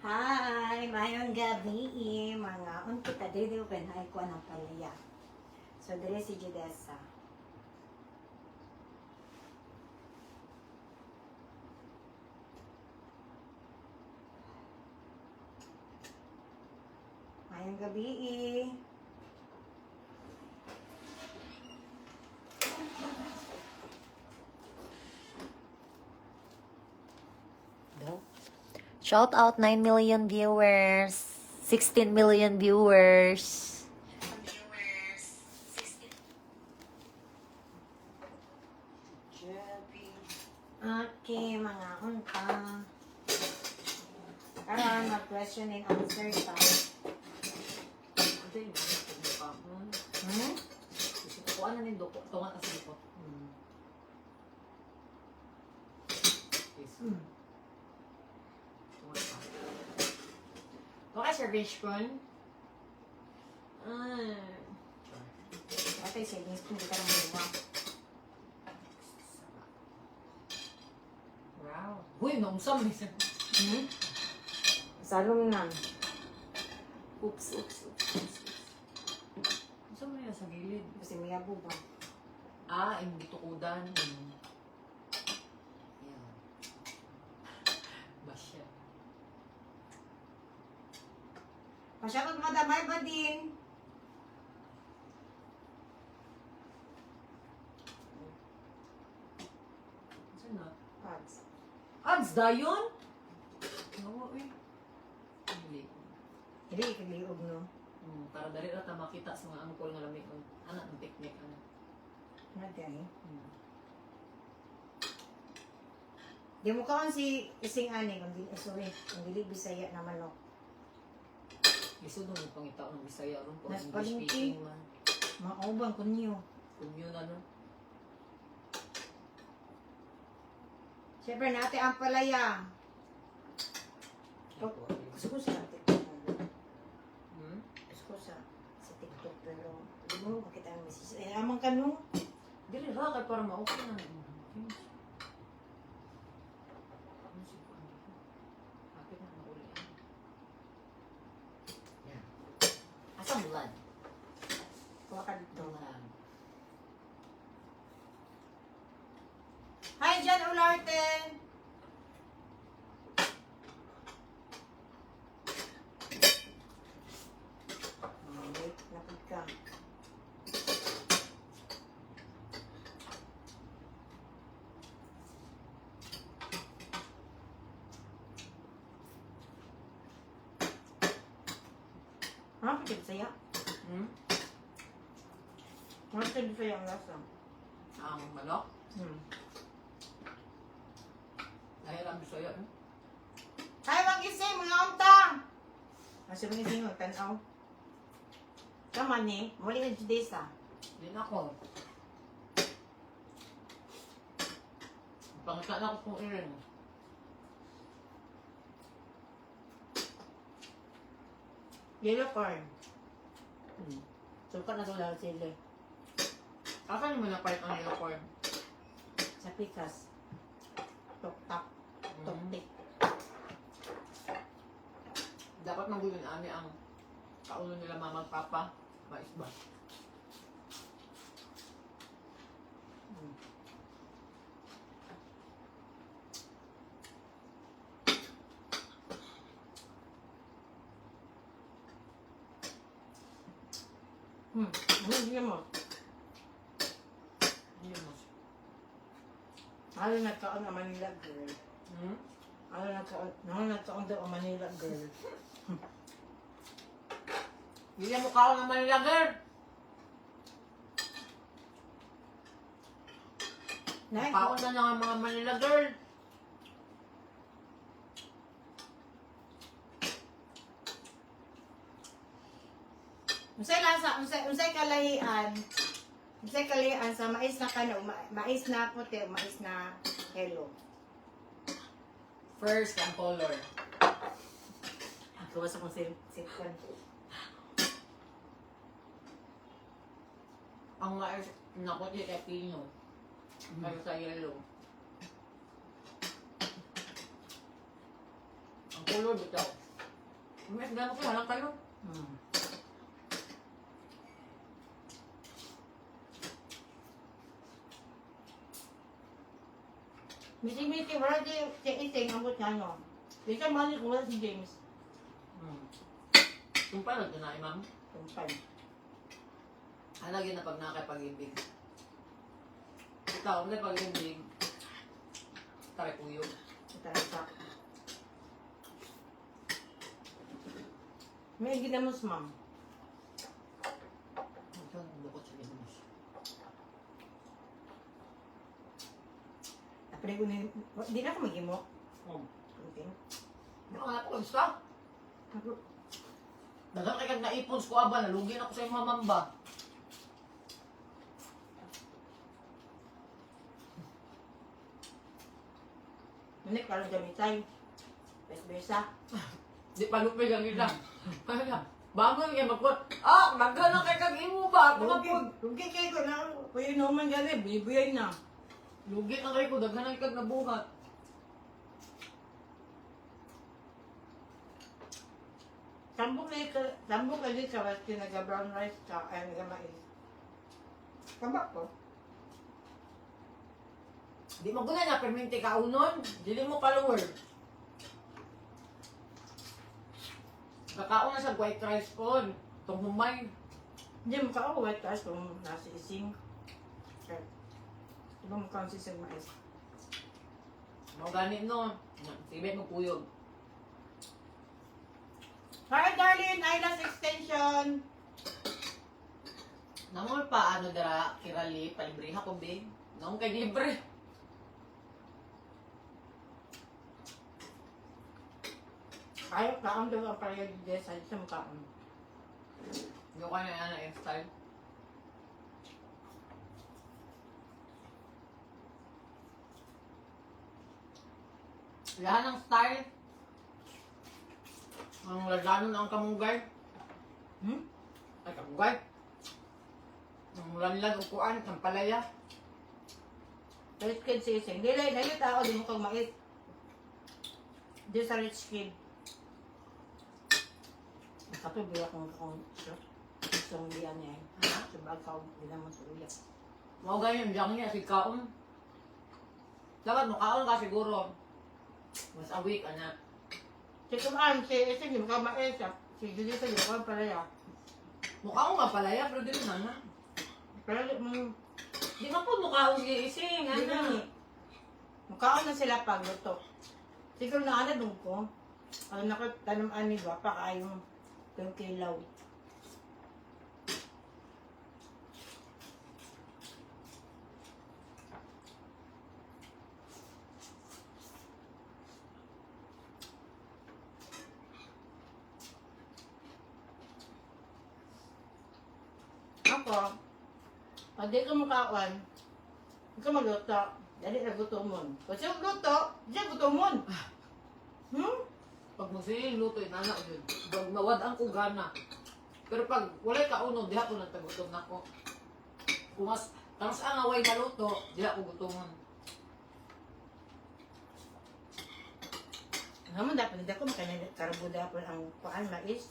Hi! Mayong gabi, mga kita dito kanay ko ng palaya. So, dire si Judessa. Mayong gabi. Shout out 9 million viewers, 16 million viewers. Okay, mga unta. Karon mag-question and answer ta. Ito yung mukha mo. Hmm? Kuha na rin doko. Tunga kasi dito. Yes. Tunga pa. Okay, Sir Vishkon. Patay siya, gusto hindi ka nang luwa. Wow. Uy, naungsam. Hmm? Salong nan. Oops. Saan mo yan sa gilid? Kasi may abo ba? Yung tukudan. Yan. Basya. Masyadot madamay ba din? Saan na? Pads. Ads dayon? Nawa eh. Hindi. Hindi, ikaliog no. Para dali na ta makita sa mga angkol nga lamig ng anak ng teknik ano. Nagay. Di mo kaon si ising ani, ang dili Bisaya na manok. Lisod mo pangitaw ng Bisaya ron po Nas English palengke. speaking man. Maubang kunyo. Kunyo na no. Siyempre natin ang palaya. Gusto ko sa TikTok. Gusto ko sa TikTok pero hindi mo makita ang message. Amang kanong. Dili ra kay para ma-okay na. Kapit na mauli. Yan. Asang blood? Kuha ka dito. Tungan. Hi, John Olarte! Wait, lapit ka. Pwede saya. Pwede saya ang lasa. Ang manok? Dahil ang Bisaya eh. Hay, mag-ising, mga untang! Masya mag-ising, tanaw. Kaman eh, muli na Judesa. Din ako. Pangkat na ko kung irin. Yellow corn. Sukat na ito lang sila. Aka naman na-part ang yellow corn. Sa pikas. Tok-tak. Tok-tik. Dapat magulun ani ang kaulo nila mamang papa. Mais ba? Ano hindi mo? Hindi mo. Ano nagkaon ang Manila girl? Ano nagkaon daw ang Manila girl? Hindi mo kao ng Manila girl. Nay, Kaon na ng mga Manila girl. unsay lasa, unsay kalahian sa mais na kano, mais na puti, mais na yellow. First ang color. Gawas akong silkon. Ang mais na puti kay Pino. Kaya sa yellow. Ang color bitaw. Mas gano'n ko lang kayo. Hmm. Miti-miti, wala di iting ang niya no. Di ka mali kung wala si James. Sumpay lang ito na, ma'am. Tumpay. Alagyan na pag nakakapag-ibig. Ikaw, may pag-ibig. Tari kuyo. Ita. May ginamos, ma'am. Ito, bukod sa ginamos. Apre ko ni, di na ako magimo. Okay. Hindi ko nga po, gusto? Dagang kay kag naipon ko aba, nalugin ako sa imong mamamba. Hindi, parang gamitay. Besa-besa. Di pa lupay kang ila. Bangon kay magpot. Ah, nagana kay kag imo ba? Ako na po. Rugi kayo ko na. Kuya naman gani, buyay na. Lugi na kay ko, daghan kag nabuhat. Tambok na dito sa nag-brown rice ka, ay nag-mais. Kabak ko. Di mo guna na permente ka unon, dili mo follower. Kakaon na sa white rice po, itong humay. Hindi mo ka white rice kung nasa ising. Okay. Diba mo kansi sa mais? Mga ganit no, sibet mo puyog. Hi darling, eyelash extension. Namol pa ano dara kirali palibre ha ko big. Nung kay libre. Ayaw kaon daw ang parehag din sa isang kaon. Yung kanya ano yung style. Lahat ng style. Ang lalanon ang kamunggay. Ay kamunggay. Ang lanlan upuan, ang palaya. Rich kid si ising. Dili tao din mo kang mais. Di sa rich kid. Nakatubi akong isang liyan niya eh. Ha? Sa bagaw, hindi naman sa uyak. Mga ganyan, diyan niya, si kaon. Dapat makaon ka siguro. Mas a week, anak. Si Kumaan, si ising, hindi mo kang mais. Si Julissa, hindi mo kang palaya. Mukha ko nga palaya, pero dili na na. Pero Di ba po mukha ko giising, Hindi ano? na. Mukhaon na sila pag luto. Siguro na doon ko. Ano na ko, tanong ani ba, pa kayong kilaw. Ako, pag di ko mukhaon, hindi ko magluto. Dali na gutomon. Kasi yung luto, diyan gutomon. Pag magsiling luto, inana yun. Pag nawadaan ko gana. Pero pag walay kauno, diha ko nang tagutom na ko. Kung mas, tapos ang away maluto, diha ko gutomon. Naman dapat hindi ko makanya karbo dapat ang paan mais.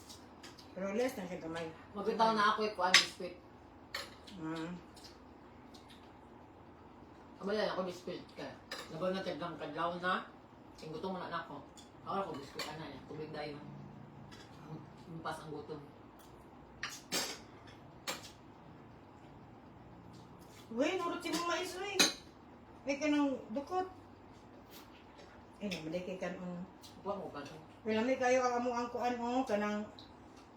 Pero less na siya gamay. Magbitaw na ako kuan biskuit. Kabala ako biskuit ka. Laban na tagdang kadlaw na. Yung gutom mo na ako. Ako biskuit na yan. Tubig dahil mo. Lumpas ang gutom. Uy, nurot si mong mais, uy. May ka ng dukot. Eh, naman kay kan Buwan mo ka to. Wala may kayo ang among ang kuan kanang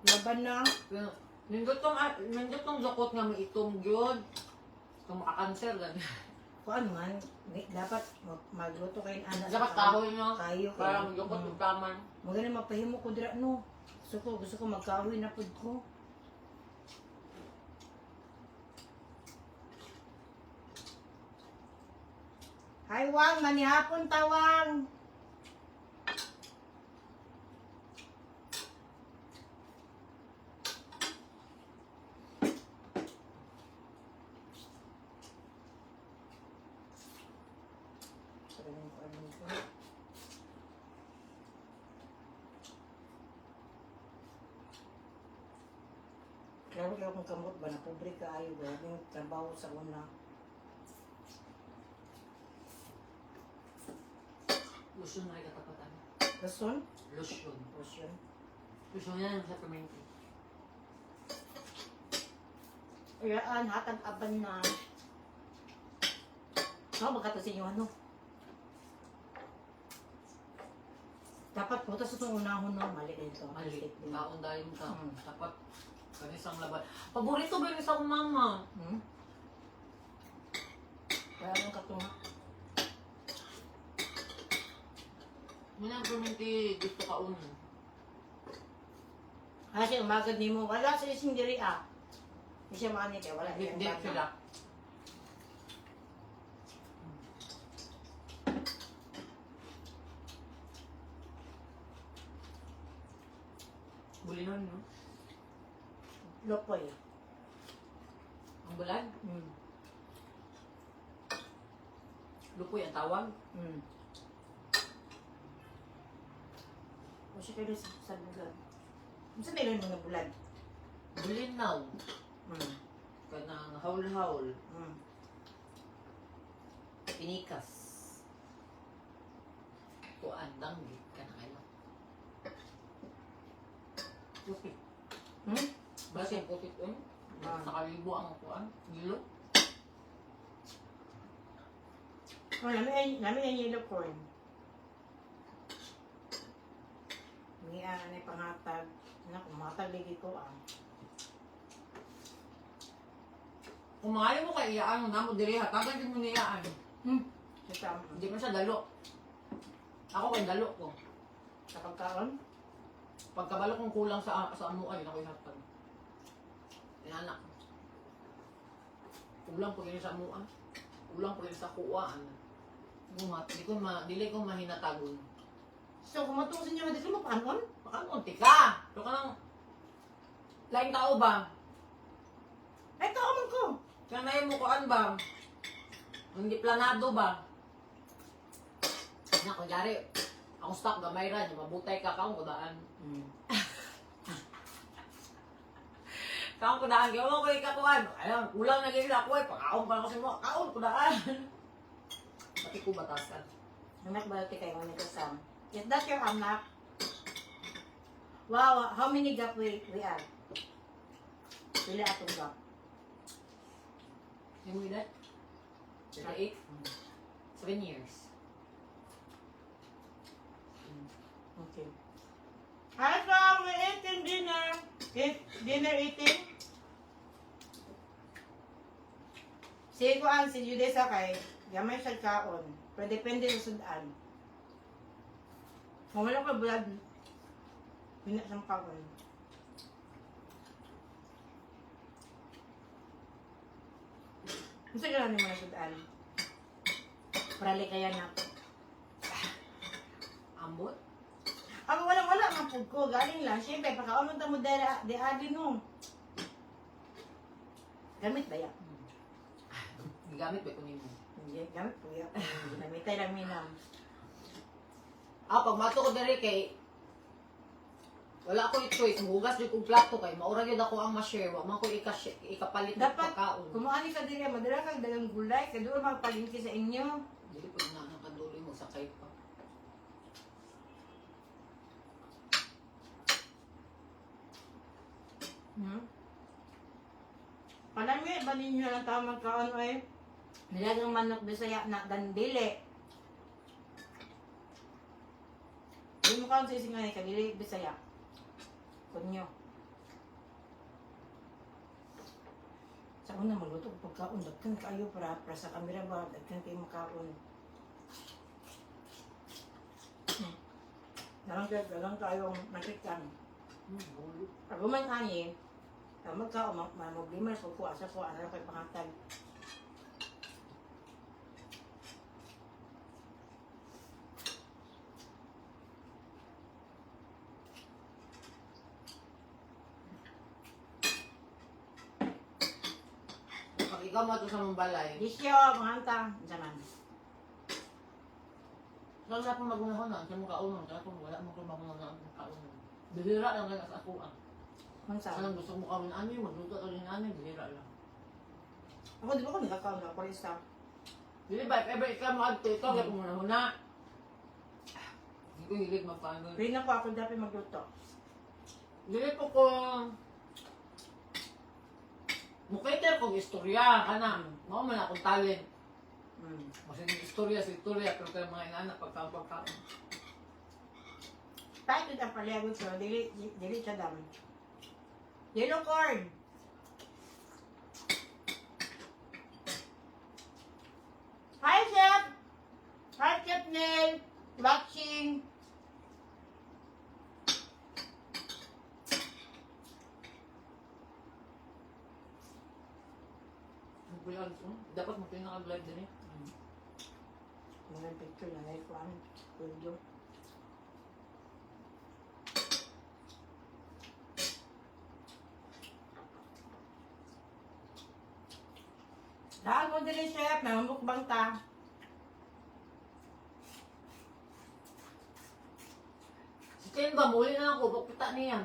laban na. Pero, nindotong lukot nga maitom yun. Kung makakanser, gano'n. Kuan man, dapat magluto kayo anak. Dapat kahoy nyo. Kayo Para maglukot yung taman. Maganda mapahimo ko dira no. Gusto ko magkahoy na pud ko. Hi Wang, manihapon tawang. Klaro kayo kung kamot ba na pobre ka ayo ba yung trabaho sa una. Lusyon na rin katapatan. Rason? Lusyon. Rason. Lusyon yan sa permanente. Ayaan, hatag aban na. Ako magkata sa inyo ano? Dapat puta sa itong unahon no, mali dito. Mali. din. Taon dahil mo ka. Hmm. Dapat kanisang laban. Paborito ba yung isang mama? Hmm? Kaya anong katunga? Muna ang permanente gusto ka uno. Kasi umagad ni mo, wala sa isang diri ah. Hindi siya maani kaya wala. Hindi sila. Bulinon, no? Lopoy. Ang bulan? Hmm. Lupoy ang tawag. Hmm. O siya kayo sa bulan. Saan tayo mga bulan? Bulinaw. Hmm. Kanang haul-haul. Hmm. Pinikas. Tuan, danggi. Kanang kailan. Puti. Hmm? Basta puti ito. Ah. Sa kalibo ang tuan. Gilo. Oh, namin yung yellow corn. May anay pangatag. Naku, matag lagi ko ah. Kung maayo mo kay iyaan mo na mo diri hatagan din mo ni iyaan. Hmm. Sa Hindi mo siya dalo. Ako kay dalo ko. sa pagkaon. Pagkabalo kong kulang sa amo ay ako'y hatag. Inanak. Kulang po yun sa amuan. Kulang po yun sa kuwaan. Gumat, dili ko mahinatagon. So, kung matusin niyo, hindi ka mapaanon? Pakanunti ka! So ka nang laing tao ba? Ay, kaon ko! Kaya na mo kuan ba? Hindi planado ba? Na, kunyari, ang stock gamay ran, mabutay ka kaong kudaan. Hmm. Kaong kudaan, kaya mo ko ikakuan. Ayun, kulang na gila ko eh, pakaon pa kasi mo, kaon kudaan. Pati ko batasan. Anak ba ito kayo nito Sam? Is that your anak? Wow, how many gap we are? Pila atong gap? You know that? 38? 7 years. Okay. Hi Sam, we're eating dinner. Dinner eating? Si Kuan, si Jude Sakay, gamay siya kaon. Pero depende sa sudan. Kung wala ka blood, hindi siyang kaon. Gusto ka lang naman na sudan. Parali kaya na. Ambot? Ako wala ang food ko. Galing lang. Siyempre, pagkaon mo di adi no. Gamit ba yan? Gamit ba ko nimo? Hindi, gamit po yan. Ginamitay lang minam. Pag mato ko dali kay wala ko i-choice, muhugas jud kog plato kay maura gyud ako ang ma-share, wa man ko ikapalit ng Dapat, pagkaon. kung maani ka diri, madala kang dalang gulay, kadoon magpalingki sa inyo. Dili pud na nakaduloy mo sakay pa. Hmm? Palami, ba ninyo lang tao magkaon ay? Nilagang manok Bisaya na dandili. Hindi mo kaon sa ising nga kadili Bisaya. Kunyo. Sa una magluto ko pagkaon, dagkan kayo para sa kamera ba, dagkan kayo makaon. Dalang kayo makikan. Pag man ani, magkaon, magliman po ko, asa ko, ano kayo pangatag. Pag ikaw mo sa mong balay, Disyo, manganta, zaman. wala pa magunahon na, sa mong kaunon, kaya kung wala mo kung magunahon na ang kaunon. Bihira lang lang sa ako ang. Ang sa Sanang gusto mo kami na ano, magluto ka rin ano, bihira lang. ako di ba ko nagkakaon ako rin sa Dili ba, if ever ikaw mo adto, ikaw kaya muna. Hindi ko hilig magpaano. rin ako dapat magluto. Dili po ko mukhaiter kong istorya, kana. Mao man akong talent. Kasi yung istorya, pero kayo mga inaanak pagkaon. Bakit ang paliagot ko, dili siya dami. Yellow corn. Hi, Chef! Hi, Chef Neil! Watching! Ang kulang ko, dapat mo pinaka-vlog din eh. Mga picture na live one. Video. Daan mo dili, Chef. Namamukbang ta. Si Ken ba, muli na ako, bakita niya.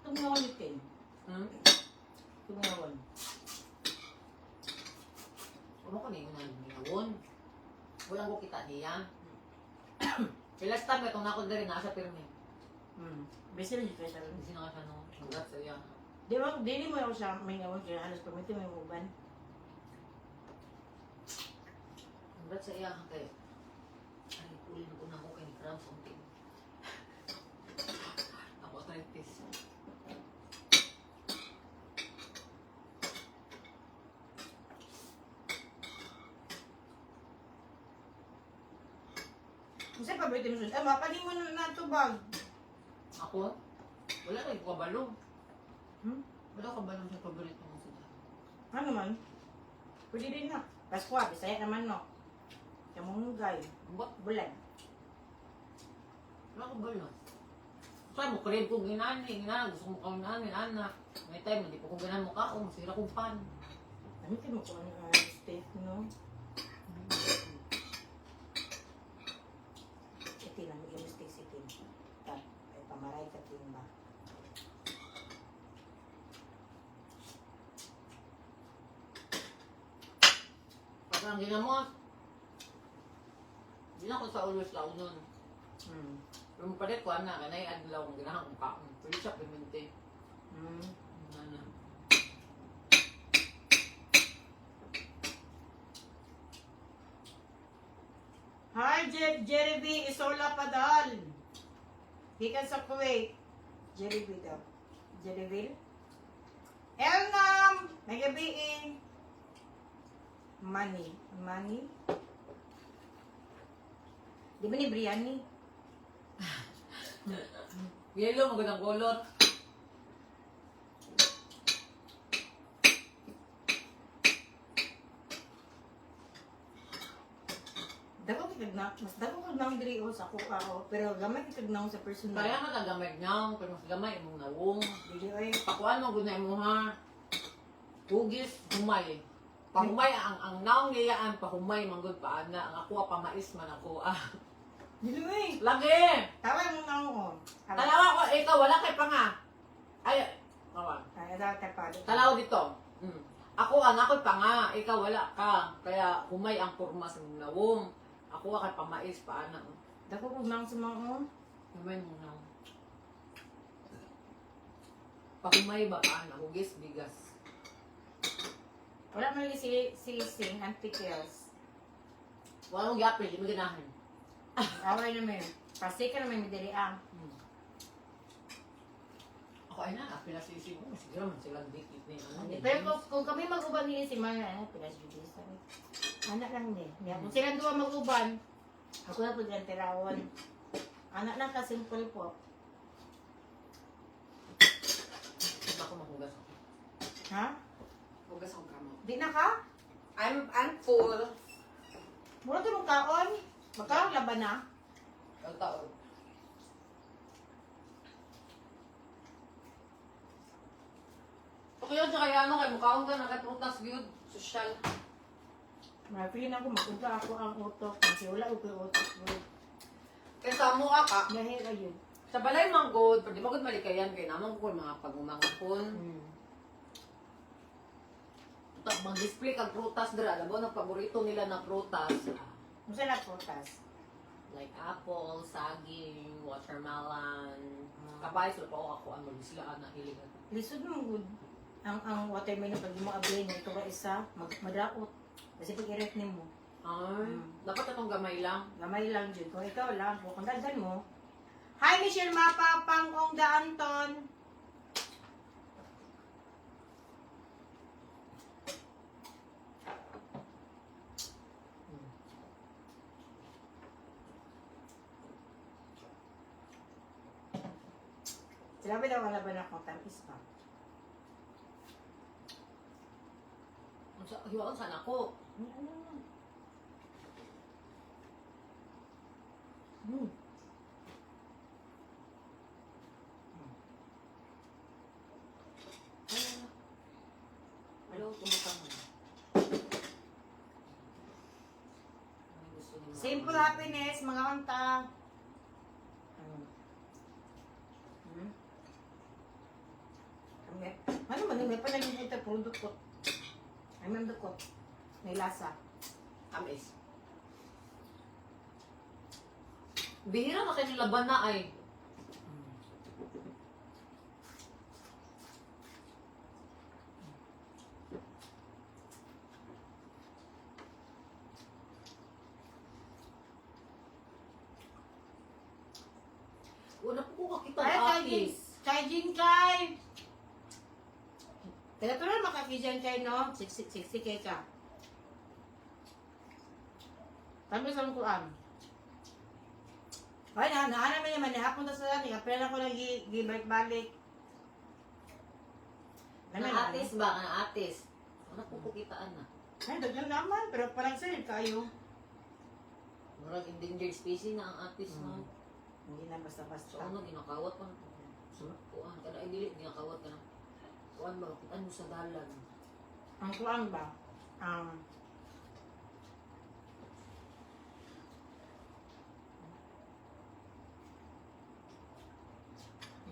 Tumawan ni Ken. Tumawan. Ano ka niyo na ginawon? Walang ko kita niya. Last time itong nakon na rin, nasa pirmi. Besi rin siya sa Hindi na ka siya no, congrats sa iya. Di ba, dili mo ako siya may ngawon kaya alas pamiti may uban. Congrats sa iya, kay ay, ulin ko na ako kay ni Cram something. Ako arthritis. Kasi paborito mo siya. Mapalingon na nato bag. Ako? Wala rin ko kabalo. Wala kabalo sa paborito mo sila. Ano man? Pwede din na. Paskwa, Bisaya naman no. Kamunggay. Ba't Bulan. wala kabalo? Saan mo crave kong ginani, gusto mo kong ginani, anak. May time, hindi po kong ginan mo ka, masira kong pan. Gamitin mo ko ang steak, no? Iti lang, yung steak si Tim. Ay, pamaray ka Tim ba? Pag ang ginamot, hindi na ako sa ulos lao nun. Pero palit ko, anak, kanay adlaw kong ginahang kong kaon. Pwede siya pimente. Ano. Hi, Jerry B. Isola Padal. Hikan sa Kuwait. Jerry B daw. Jerry B. Elnam. Nagabiin. Money. Di ba ni Brianni? Yellow, magandang color. Mas dako kag naong diri sa ako, pero gamay kag naong sa personal. Kaya nga tagamay niya, pero mas gamay imong nawong. Dili oy. Pakuan mo gunay mo ha. Hugis, humay. Pahumay ang naong ngayaan, pahumay manggod pa ana. Ang ako pamais man ako. Dili oy. Lagi! Tawag mo naong oh. Talawa ko, ikaw wala kay pa nga. Ay, kawan. Ay daw ta pa. Talaw dito. Ako ang ako pa nga, ikaw wala ka. Kaya humay ang porma sa mong nawong. Ako kay pamais pa ana. Dako kag naong sa mga oh. Humay mo na. Pahumay ba pa ana? Hugis, bigas. Wala man si sing antikels. Walang yapil, di mo ganahan. Away na may. Pasika na may diri ang. Ako ay na, pinasisi mo. Siguro man silang dikit ni ano. Pero kung kami mag-uban nila si Maya, pinas judis sabi. Anak lang ni. Kung silang duwa mag-uban, ako na po dyan tirawon. Anak lang ka-simple po. Ako mahugas ako. Ha? Hugas ako kamo. Di na ka? I'm full. Mura ito mong kaon. Magkaroon laban na. Taon. Okay yun, kaya ano, kay mukhaon ka nakatrutas yun. Social. Mapili na ako, magpunta ako ang utok. Kasi wala ko yung utok. Kaya sa mo ka, Dahil ayun. Sa balay manggod, pwede magod malikayan kay naman ko mga pagumangapon. Tapos mag-display kag prutas dira, labo ng paborito nila na prutas. Musa na prutas. Like apple, saging, watermelon. Kapay sila pa ako ano sila ana hiligan. Lisod mo good. Ang watermelon pag mo ablay mo ito ka isa, madaot. Kasi pag i-rep nimo, Ay, dapat atong gamay lang. gamay lang jud. Kung ikaw lang, kung dagdan mo. Hi Michelle Mapa, Pangong Da Anton. Sinabi daw wala ba na akong tamis pa? Hiwaon sana ako. Hello, kumusta mo? Simple happiness, mga kanta. Ano man, may panagiging ito, puro dukot. Ay, may dukot. May lasa. Amis. Bihira na kayo laban na ay. Una po ko kakita Ay, ng kay atis. Kay Jin Kay! Teka, ito na makakidyan kay, no? 60K ka. Sabi sa kuan. Ay, naman naman, nahapon na sa dati. Kapila na ko nag-gibalik-balik. Ang atis ba? Ang atis. Una po ko kitaan na. Ay, dagdag naman. Pero parang sa'yo, kayo. Murag endangered species na ang atis na. Hindi na basta-basta. So ano, ginakawat pa. Kuan, kada ay dili, ginakawat ka na. Kuan ba, kitaan mo sa dalan. Ang kuan ba?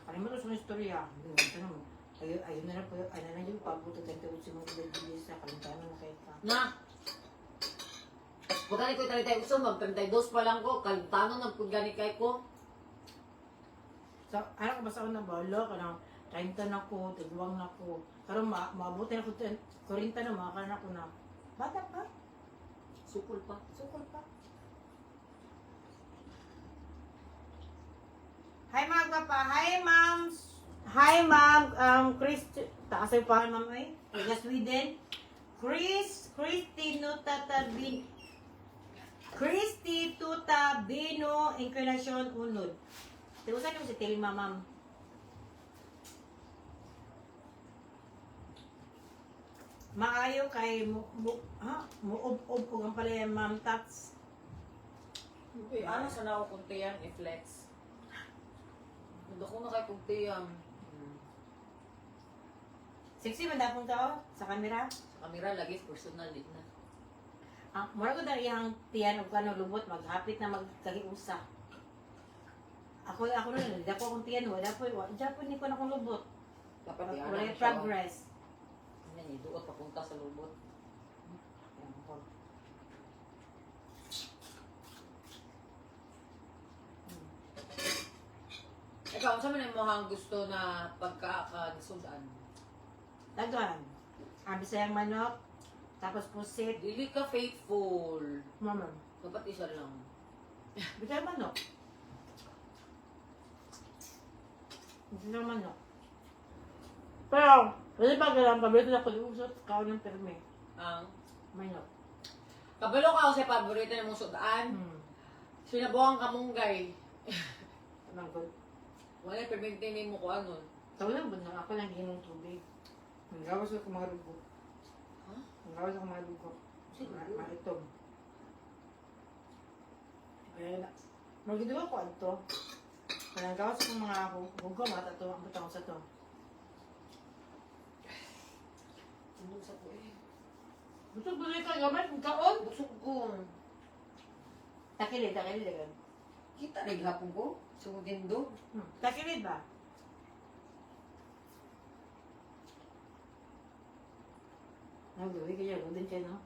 Kalimutan sa istorya. Ayun na lang po. Ayun na lang yung pabuto. Ganito si mga ibig sa kalimutan na kayo ka. Na! Huwag gani ko 32 uso, mag-32 pa lang ko. Kalimtanon nagpagani kay ko. So, ano ka ba sa una ba? Lo, kanang 30 na ko, tiguang na ko. Pero mabuti na ko, 40 na, makakaroon ako na. Bata pa? Sukol pa. Sukol pa. Hi mga papa. Hi ma'am. Hi ma'am. Chris. Taas ay pa ma'am ay. Taga Sweden. Christy Nutatabin. Christy Tutabino. Inclination unod. Tiusan naman si Telma ma'am. Maayo kay muob-ob ko ang pala yung ma'am tats. Uy, ano sa na ako kuntiyan, i-flex. Hindi ko na kay kuntiyan. Sexy man dapong tao sa camera. Sa kamera, lagi personal din na. Mura ko dahil iyang tiyan o kano lubot, maghapit na magkagiusa. Ako na lang, dapo akong tiyan, wala po ni ko na akong lubot. Dapat Wala yan. yung progress. Yan, iduot papunta sa lubot. Ikaw, saan man mo ang gusto na pagkakasudan? Dagan. Bisayang manok, tapos pusit. Dili ka faithful. Mama, Dapat isa lang. bisayang manok. Bisayang manok. Pero, pwede ba galang paborito na kulusot, kao ng perme. Ang Manok. kabalo ka ako sa paborito ng mong sudaan. Sinabuang kamunggay. Tamang ko. Wala permentinin mo ko ano. Tawa lang ba na ako lang ginong tubig. Nagawas ako mga lugo. Ha? Nagawas ako mga lugo. Maitog. Kaya na. Magiduwa ko ito. Nagawas ako mga hugo, matato ang butang sa to. Ano sa ko eh? Busog ba ka gamay? Kaon? Busog ko. Takili. Kita na gihapon ko. Sugin do. Kakirid ba? Nagawin ka siya, din siya, no?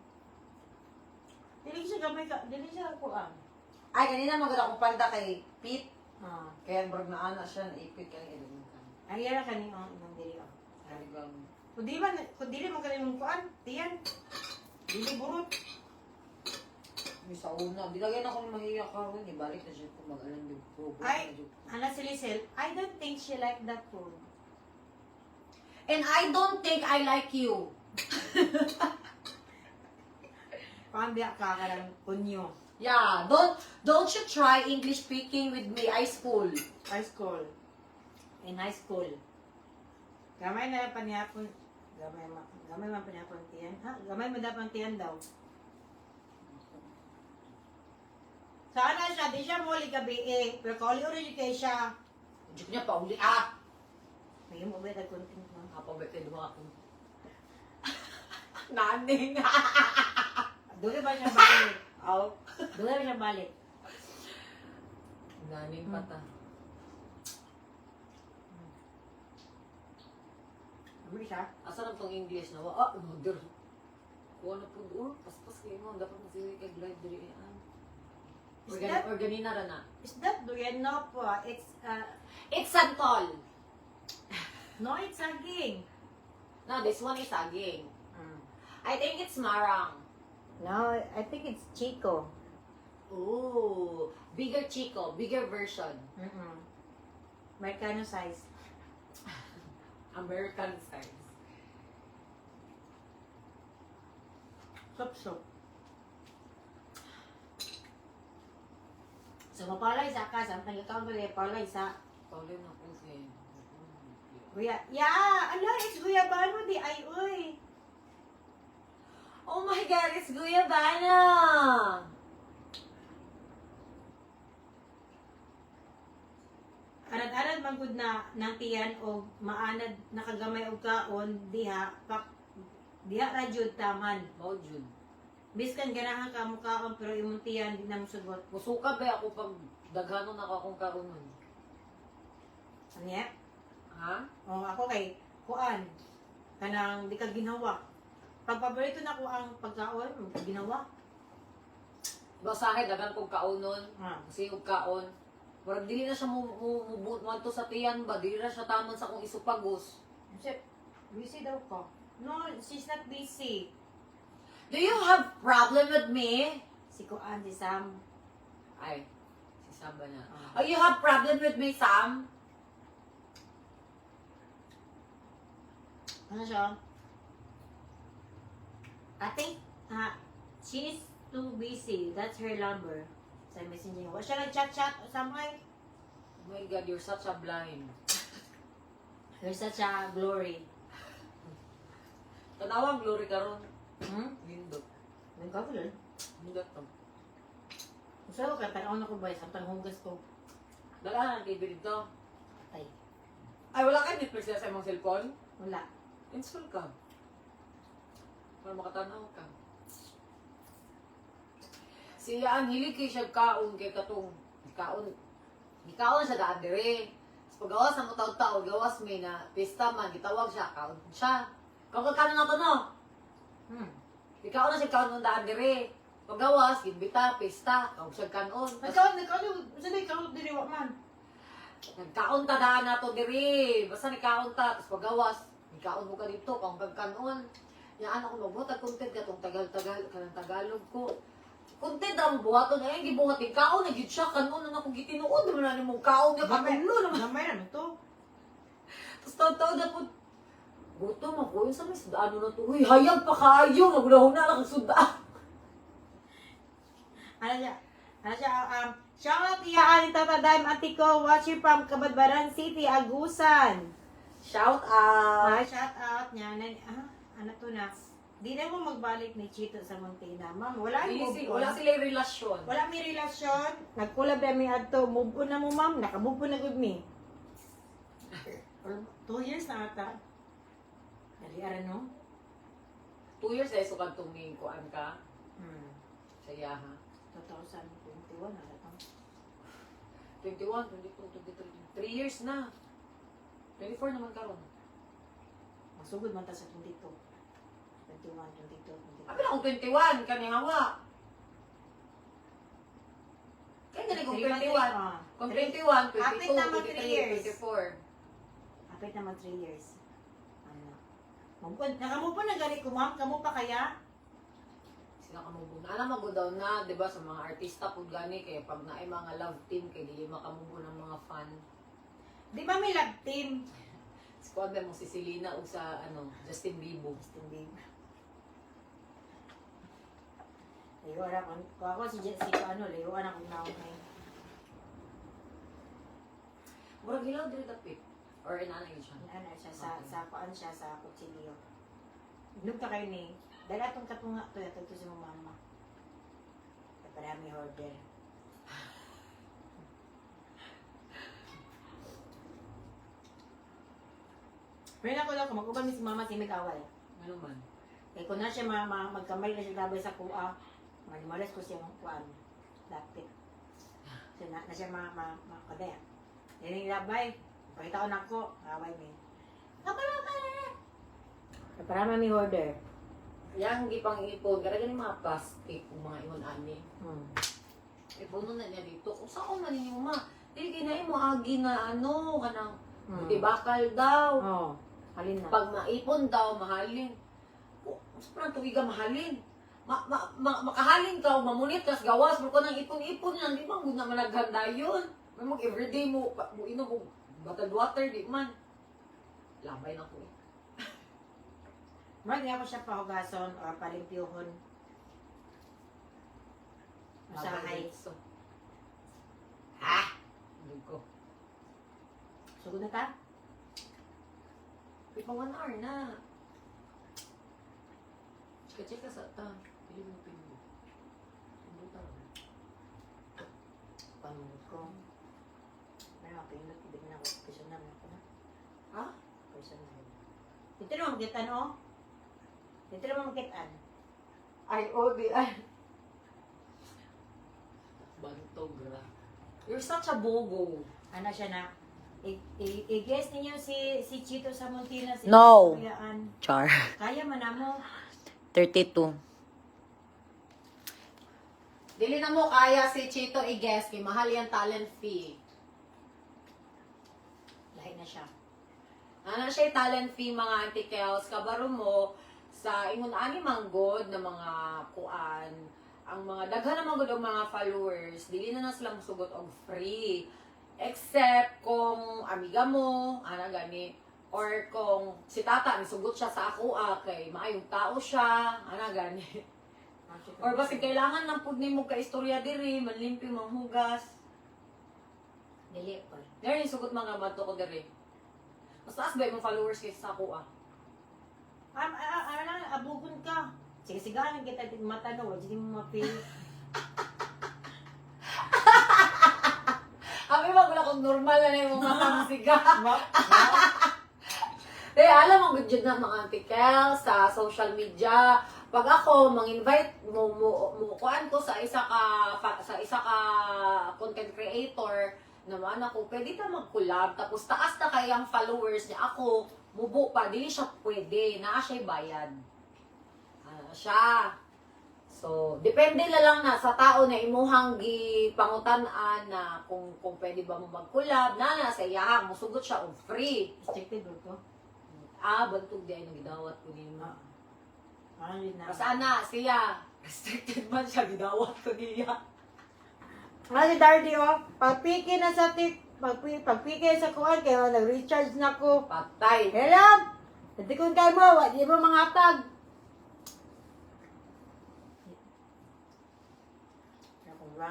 Dili siya gamay ka, dili siya ako Ay, kanina maganda akong palda kay Pete. Ah. Kaya murag na ana siya, naipit ka na ilong ka. Ay, yara ka niyo, nang dili ako. Sabi ko, Kung dili man ka mong kuan, tiyan. Dili burot. may sa una. Di lagyan ako ng mahiya ka rin. Ibalik na siya kung mag-alam yung program. Ay, Ana si Lisel, I don't think she like that food. And I don't think I like you. Pambiyak ka ka lang kunyo. Yeah, don't you try English speaking with me. I school. High school. In high school. Gamay na paniyapon. Gamay man paniyapon tiyan. Ha? Gamay man dapat tiyan daw. Sana siya, di siya muli gabi eh. Pero kauli rin kay siya. Hindi ko niya pauli. May mo ba content mo? Kapabit kayo duha ako. Naning. Doon ba siya balik? Aw. Doon ba siya balik? Naning pata. Ano siya? Asa na tong English na wa? Mother. Kuha na po. Paspas kayo mo. Dapat masiri kay live diri. Is that- Organina ra na. Is that durian? No po. It's santol. No, it's saging. No, this one is saging. I think it's marang. No, I think it's Chico. Ooh, bigger chico, bigger version. Americano size. American size. Sup-sup. So, mapalay sa ka. Samtang ikaw ba palay sa... Paulit na po siya. Guya. Yeah! Ala, it's guyabano di ay, uy. Oh my God, it's guyabana! Arad-arad man gud na nantiyan o maanad nakagamay og kaon diha diha ra jud taman. Mao jud. Biskan ganahan ka mo kaon pero imong tiyan di na mo sugot. Musuka ba ako pag daghanon ako akong kaunon? Anya? Ha? O ako kay kuan kanang di ka ginawa. Pag paborito na ko ang pagkaon, ginawa. Basahe daghan kong kaunon. Ah. Kasi og kaon. Murag dili na siya mubuto sa tiyan ba? Dili na siya taman sa akong isupagos. Busy daw ko. No, she's not busy. Do you have problem with me? Si kuan si Sam. Ay, si Sam ba na? Ah. Oh, you have problem with me, Sam? Ano siya? I think she's too busy. That's her number. Sa messenger. Wala siya nag-chat-chat o samay. Oh my God, you're such a blind. There's such a glory. Tanawang glory karon. Lindot. Nagkakulan. Lindot to. So, katanaw na ko ba? Samtang hugas ko. Dala na TV dito. Ay, Ay, wala kayo Netflix na sa imong cellphone? wala. Install ka. Para makatanaw ka. Siya ang hilig kay siya kaon kay katong kaon siya daan dire. Sa pagawas ng utaw-taw, gawas may na pista man gitawag siya kaon siya. Kaon ka na to no. Ikaw na siya kaon daan dire. Pagawas gimbita pista, kaon siya kanon. Saan ikaw diniwa man? Nagkaon ta daan na to dire. Basta ni kaon ta, tapos pagawas, ikaon mo ka dito, kaon kag kanon. Yaan ako mabuhat content katong tagal-tagal kanang Tagalog ko. Content ang buhaton na yung gibuhat yung kaon, nagid siya, kanon na akong gitinuod, naman na nimong kaon nga katulo naman. Gamay naman to. Tapos taw-taw na po, gutom ako, yun sa may sudaan na to, uy, hayag pa kayo, nagulahon na lang ang sudaan. Ano siya? Shout out iya ani Tata Dime Ate ko watching from Kabadbaran City, Agusan. Shout out! Shout out niya. Ano to na? Di na mo magbalik ni Chito sa Montana. Ma'am, wala mo. Wala sila yung relasyon. Wala mi relasyon. Nagkulab na mi adto. Move on na mo, ma'am. Nakamove on na gud mi. 2 years na ata. Dali no? 2 years ay sukad tuming kuan ka. Saya ha. 2021 na ata. 21, 22, 23. 3 years na. 24 naman karon. Masugod man ta sa 22. 21, 22, 23. Abi na akong 21, kanihawa. Kaya galing kong 21. Ah. Kung 21, 22, Kapit naman 3 years. 23, 24. Kapit naman 3 years. Ano? Nakamupon na gani ko, ma'am. Kamu pa kaya? Sila ka mabuna. Alam mo daw na, di ba, sa mga artista po gani, kaya pag naay mga love team, kaya di makamubo ng mga fan. Di ba may love team? Squad mo si Selena o sa Justin Bieber. Justin Bieber. Liwan ako. Kung ako si liwan ako naon na yun. Murag hilaw diri dapit. Or inanay siya. Ano siya, sa kuan siya, sa kutsilyo. Inog ka kayo ni, dahil atong katunga to, ito si mama. Parami order. Pero ako lang, kung mag-uban mi si mama, si Mikawal. Ano man? Eh, kung na siya magkamay na siya labay sa kuha, manimalas ko siyang kuan, lapit. So, na siya makadaya. Yan yung labay. Pakita ko na ako, away mi. Para mami order. Yang gipang ipon, kada gani mga plastic, kung mga ingon ani. Ipuno na niya dito. Kung saan ko man ninyo ma, di ginain mo agi na kanang buti bakal daw. Oo. Halin na. Pag maipon daw, mahalin. Sobrang tuwiga mahalin. Makahalin ka, mamunit ka, gawas, mo ko nang ipon-ipon lang, di ba? Muna malaghanda yun. May mag-everyday mo inom mo, bottled water, di man. Labay na ko eh. Marag ako siya pahugason o palimpyuhon. Usahay. So. Ha? Hindi ko. Sugod na ta? May pang 1 hour na. Chika-chika sa ta. Pili mo pinto. Pinto ta. Panunod ko. May mga pinunod, hindi na ako. Personal na ako na. Ha? Personal. Dito naman makitaan o. Dito naman makitaan. Ay, Odi, ay. Bantog, ra. You're such a bogo. Ano siya na? I-guess ninyo si Chito sa Montina. Si No. Kuyaan. Char. Kaya man na mo. 32. Dili na mo kaya si Chito i-guess kay mahal yung talent fee. Lahi na siya. Ano siya yung talent fee mga Auntie Kels? Kabaro mo sa ingon ani manggod na mga kuan, ang mga daghan na manggod ang mga followers, dili na sila musugot og free. Except kung amiga mo, ana gani, or kung si tata nisugot siya sa ako kay maayong tao siya, ana gani. Or basi kailangan lang pud nimo ka istorya diri, manlimpi manghugas. Dili po. Dere sugot mga madto ko diri. Mas taas ba imong followers kaysa sa ako Ano lang, abugon ka. Sige-sigahan kita din matano. Hindi mo mapili. Abi ba wala kung normal na yung mga kamsiga. Eh, alam mo, good na mga article sa social media. Pag ako, mang-invite mo kuan ko sa isa ka content creator, naman ako, pwede ka mag-collab, tapos taas na kayang followers niya ako, mubo pa, di siya pwede, naa siya'y bayad. Siya. So, depende na lang na sa tao na imuhang gipangutan-an na kung pwede ba mo mag-collab, na sa iyahang, musugot siya og free. Restricted ba ito? Bantog di ay nagidawat ko nimo. Ano yun na? Sana siya, restricted man siya, gidawat ko niya. Si Dardy pagpiki na sa pagpiki sa kuwan, kaya nag-recharge na ko. Patay. Hello! Hindi ko kayo mo, di mo mga tag. Ako ba?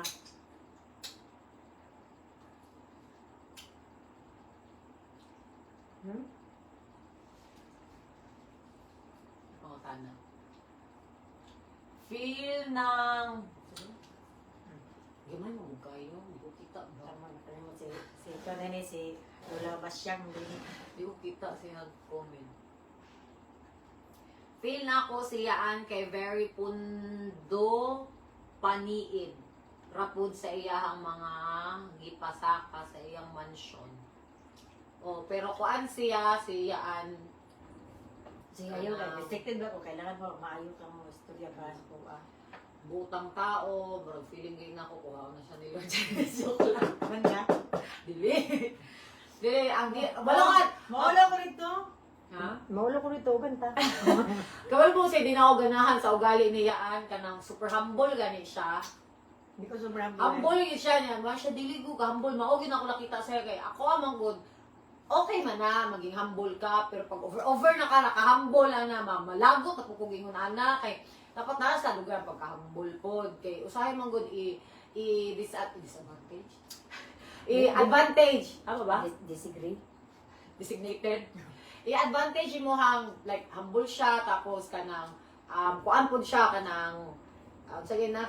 Mga tanan. Feel ng... Gamay mo kayo, hindi ko kita ba? Tama na pala mo si Kanani, si Lola Basyang din. Hindi ko kita siya nag-comment. Feel na ako siyaan kay very pundo paniid. rapod sa iyahang mga gipasaka sa iyang mansyon. Oh, pero kuan siyaan Sige, ayaw ka. Restricted ba ko? Kailangan mo maayo ka mo istorya para sa kuha. butang tao, bro, feeling ngayon ako, kuha na siya ni Lord Jesus. Joke lang. Banda? Dili. Dili, balongan! Maulo ko rito. Ha? Maulo ko rito, banta. Kawal po siya, di na ako ganahan sa ugali niyaan, kanang super humble gani siya. Hindi ko sobrang Humble yun siya niya, ba siya dili ko ka humble, maugin ako nakita siya kay ako amang good. Okay man na, maging humble ka, pero pag over na ka, naka-humble na, malagot at pupugingon ana, kay dapat na sa lugar pagka-humble pod, kay usahay man good disadvantage. I-advantage, tama ba? Disagree? Designated. I-advantage mo hang, like, humble siya, tapos kanang, kuan pod siya, kanang, sige na,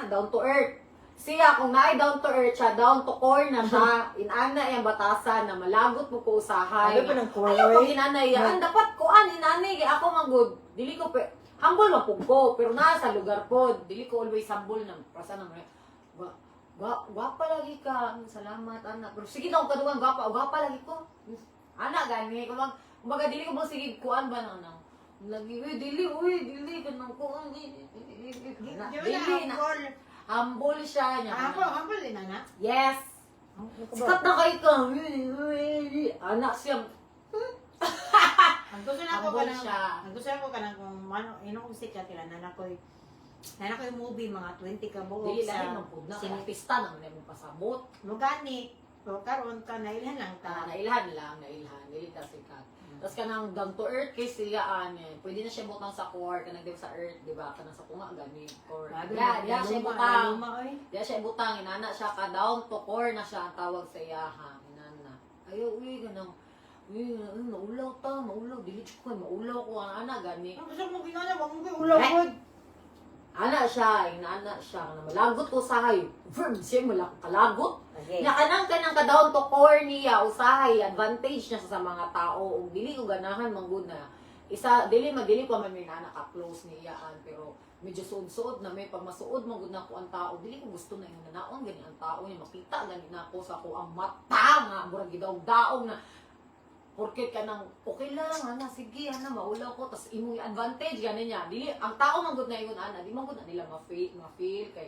down to earth. Siya, kung naay down to earth siya, down to core na siya, inana yung batasan na malagot mo ko usahay. Ano pa ng core? Ayaw pag inanay yan, dapat kuan, inanay, kaya ako manggod, dili ko, humble man po ko, pero nasa lugar po, dili ko always humble na, prasa naman, gwapa lagi ka, salamat, anak, pero sige na, kung kadugan, gwapa lagi ko, anak, gani, kumbaga, dili ko bang sige, kuan ba na, lagi, dili, kanang kuan, Di ba dili na na, humble? humble siya niya. Humble din, anak? Yes. Sikat na kayo ka. Anak siya. Ang gusto na ako Humble kanang, siya. ang gusto ako kanang kung kong sikat nila, nana ko yung movie, mga 20 ka buok Dili lang sa ng pugna. Kaya pista naman yung pasabot. Lugani. So, karon ka, nailhan lang ta. Nailhan lang. Dili ka sikat. Tapos kanang down to earth kay siya pwede na siya butang sa core kanang di ba sa earth, di ba? Kanang sa kunga gani core. Diya siya butang. Diya siya butang inana siya ka down to core na siya ang tawag sa iyaha. Inana. Ayo ganang maulaw dili ko maulaw ko ang ana gani. Ang gusto mo ginana, wag mo kayo ulaw ko. Ana siya, inaana siya na malagot usahay. Verb siya kalagot. Okay. Na kanang ka-down to core niya, usahay, advantage niya sa mga tao. Ug dili ko ganahan manggod na. Dili pa man may naka-close niya, pero medyo suod-suod na may pagmasuod manggod na ko ang tao. Dili ko gusto na yung nanaon, gani ang tao niya, makita gani na ako sa ako ang mata nga, murag gidaog-daog na. Porket ka nang, okay lang, ana, sige, ana, maulaw ko, tas imong advantage, gani niya. Dili, ang tao manggod na yun, ana, di manggod na nila ma-feel, kay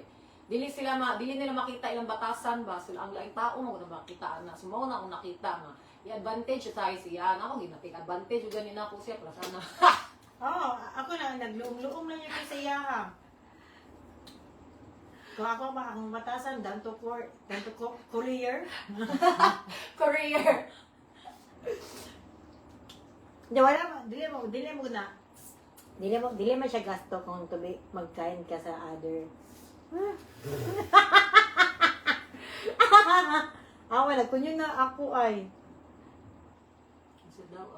dili nila makita ilang batasan ba, so ang laing tao manggod na makita, ana. So, mao na akong nakita nga, i-advantage siya, ana, ako ginapik advantage, yung ganin ako siya, para sana. Oo, ako na, nagluong-luong lang yung sa iyaha. Kung ako ba, akong batasan, down to career. Career. Dili mo siya gasto kung magkain ka sa other. Nagkunyo na ako ay. Kasi daw,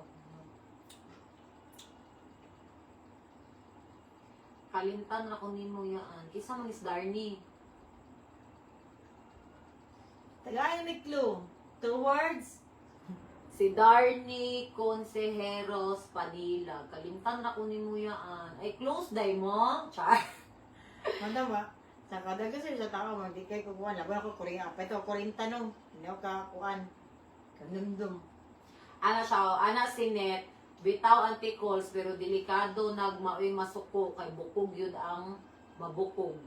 kalintan ako nimo yaan. Kisa man is Darnie. Tagayan may clue. 2 words. Si Darnie Consejeros Padilla. Kalimtan na ko ni mo yan. Ay, close day mo. Char. Manda ba? Sa kada kasi sa tao, hindi kayo kukuhan. Laban ako Korea. Ito, Korinta nung. Hindi ako kakuhan. Kanundum. Ana siya, ana si Net. Bitaw anti-calls, pero delikado nagmaoy masuko. Kay bukog yun ang mabukog.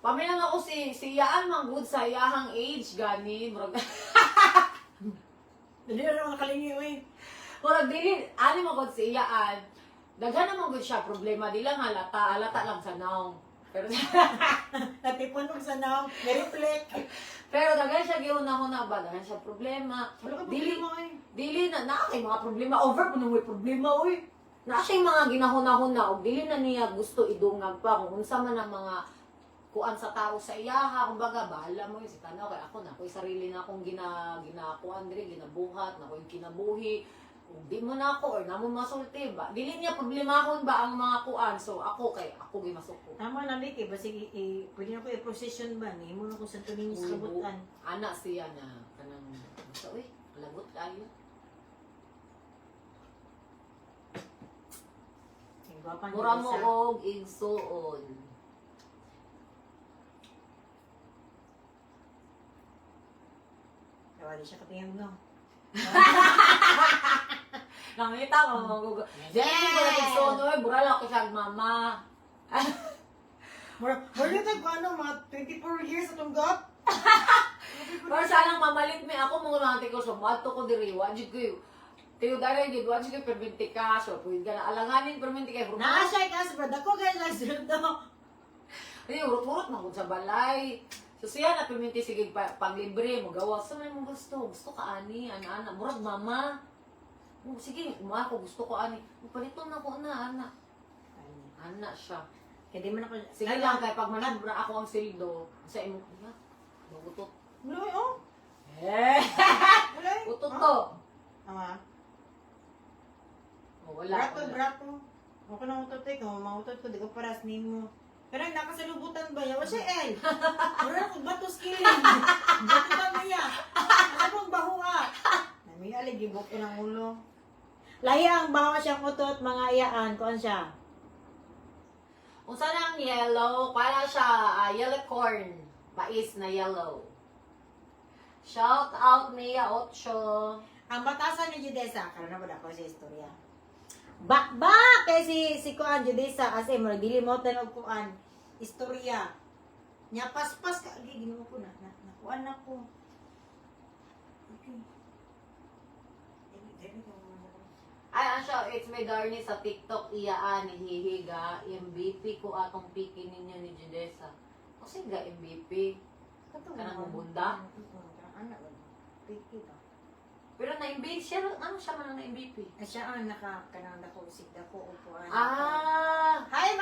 Pamilang ako si Yaan Manggod sa iyahang age, gani. Hindi na naman nakalingi, uy. Murag dili, ani mo gud si Iyaan. Daghan naman gud siya problema, di lang halata lang sa naong. Pero Natipon mo sa naong. May-reflect. pero daghan siya giuna-una ba, daghan siya problema. Wala ka Dili problema, uy. dili na kay mga problema over puno may problema oy. Na siya mga ginahuna-huna og dili na niya gusto idungag pa kung unsa man ang mga kuan sa tao sa iyaha, kumbaga bahala mo yun si tanaw kay ako na, ako'y sarili na akong ginakuan diri, ginabuhat, na ako'y kinabuhi. Kung di mo na ako or namo masulti ba, dili niya problemahon ba ang mga kuan, so ako gimasuko. Tama na, Mickey. Basta pwede na ko i-procession ba? Hindi mo na kung saan tumingin sa kabutan. Ana siya na kanang basta uy, lagot kayo. Yung gwapan Mura yung mo isa. og igsuon. wala siya katingin no. Nakita mo, magugo. Dili ko na tigsono, burala ko siya, mama. More than ano, mga 24 years atong gap. Pero sana mamalit mi ako mga nanti ko so mato ko diri wajud ko. Tiyo dara gid wajud ko perminti ka so pwede ka na alanganin perminti kay Naa siya kas brad ako guys like sunod no. Ay urot-urot man gud sa balay. So siya na perminti sige panglibre mo gawa sa may mo gusto. Gusto ka ani ana murag mama. Oh, sige, mo ako gusto ko ani. Paliton na ko na ana. Ana siya. Kaya di man ako Sige lang kay pag manabra ako ang sildo sa imo ya. Magutot. Muloy oh. Eh. Muloy. Utot to. Ama. Oh, wala. Brato. Ako na utot ko, mautot ko di ko paras nimo. Pero nakasalubutan ba yawa siya eh. Mura ko batos killing. Bato ba niya? Ano bang bahuha? Nami alig gibok ko ng ulo. Lahi ang bahaw siyang utot mga iyaan kuan siya. Kung saan ang yellow, para siya yellow corn. Mais na yellow. Shout out Mia Ocho. Ang batasan ni Judesa, karon na ba ako sa istorya. Ba kay si kuan Judesa kasi mo dili mo tanog kuan istorya. Nya paspas ka ginuo ko na kuan na ko. Okay. Ay, ano siya, it's may darni sa TikTok iyaan, hihiga, MVP ko atong piki ninyo ni Judesa. Kasi ga MVP. Kanang bunda? Anak ba? Piki ba? Pero na-MVP siya, ano siya man ang na-MVP? Siya ang nakakanang dako isig dako upuan. Ah! Hi,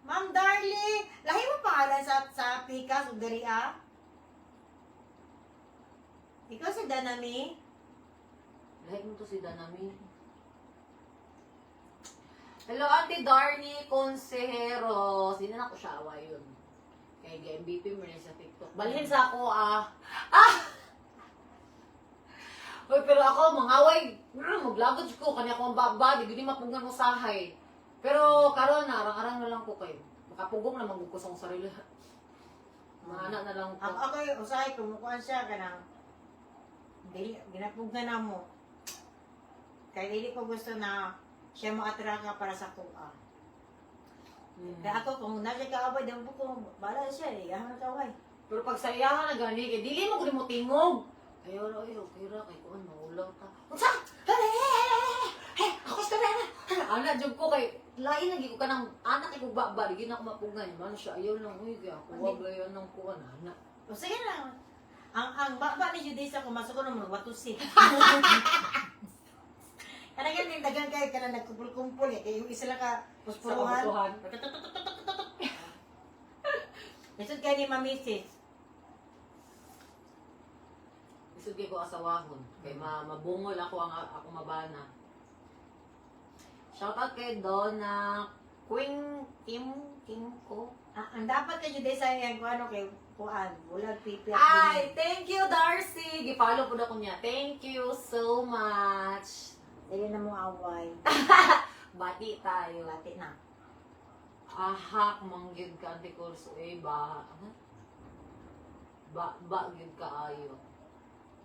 Ma'am Darling! Lahi mo pangalan sa Pika, Sugdari Ikaw si Danami? Lahat mo to si Danami. Hello, Auntie Darnie Consejero. Sino na ko siya awa yun? Kaya MVP mo rin sa TikTok. Balhin sa ako Uy, pero ako, mangaway. Maglagod ko. Kanya ko ang baba. Di gini mapungan mo sahay. Pero karon na, arang-arang na lang ko kayo. Makapugong na magugkusong sarili. Mga anak na lang ko. Ako usahay, kumukuhan siya ka ng ginapugnan na mo. Kaya hindi ko gusto na siya maatraka para sa kuha. Kaya ako, kung nasa kaaway, daw po ko, bala siya eh. Yahan na kaaway. Pero pag sa iyahan na gani, kaya dili mo mo tingog. Ayaw na, okay ra, kay kuhan, maulaw ta. Unsa? Ako sa na. Ana, jog ko kay, lain lagi ko ka ng anak kay kugbaba, di na ako mapungan. Mano siya, ayaw lang, uy, kaya ako wag layan ng kuhan, anak. O sige lang. Ang baba ni Judisa, kumasok ko naman, watusi. Kana ganyan, dagang kayo ka na nagkumpul-kumpul eh. Kaya yung isa lang ka, puspuruhan. Sa kapusuhan. Lisod kayo ni Mamisis. Isod kay ko asawahon. Kay mabungol ako ako mabana. Shoutout kay Donna Kim ko. Ang dapat kay Judisa yan, kung ano kay kuan, bulag pipi at Ay, thank you Darcy. Gi-follow po na ko niya. Thank you so much. dili na mo away. Bati tayo. Lati na. Ahak mangyud ka ante kurso ba. Ano? Ba gyud ka ayo.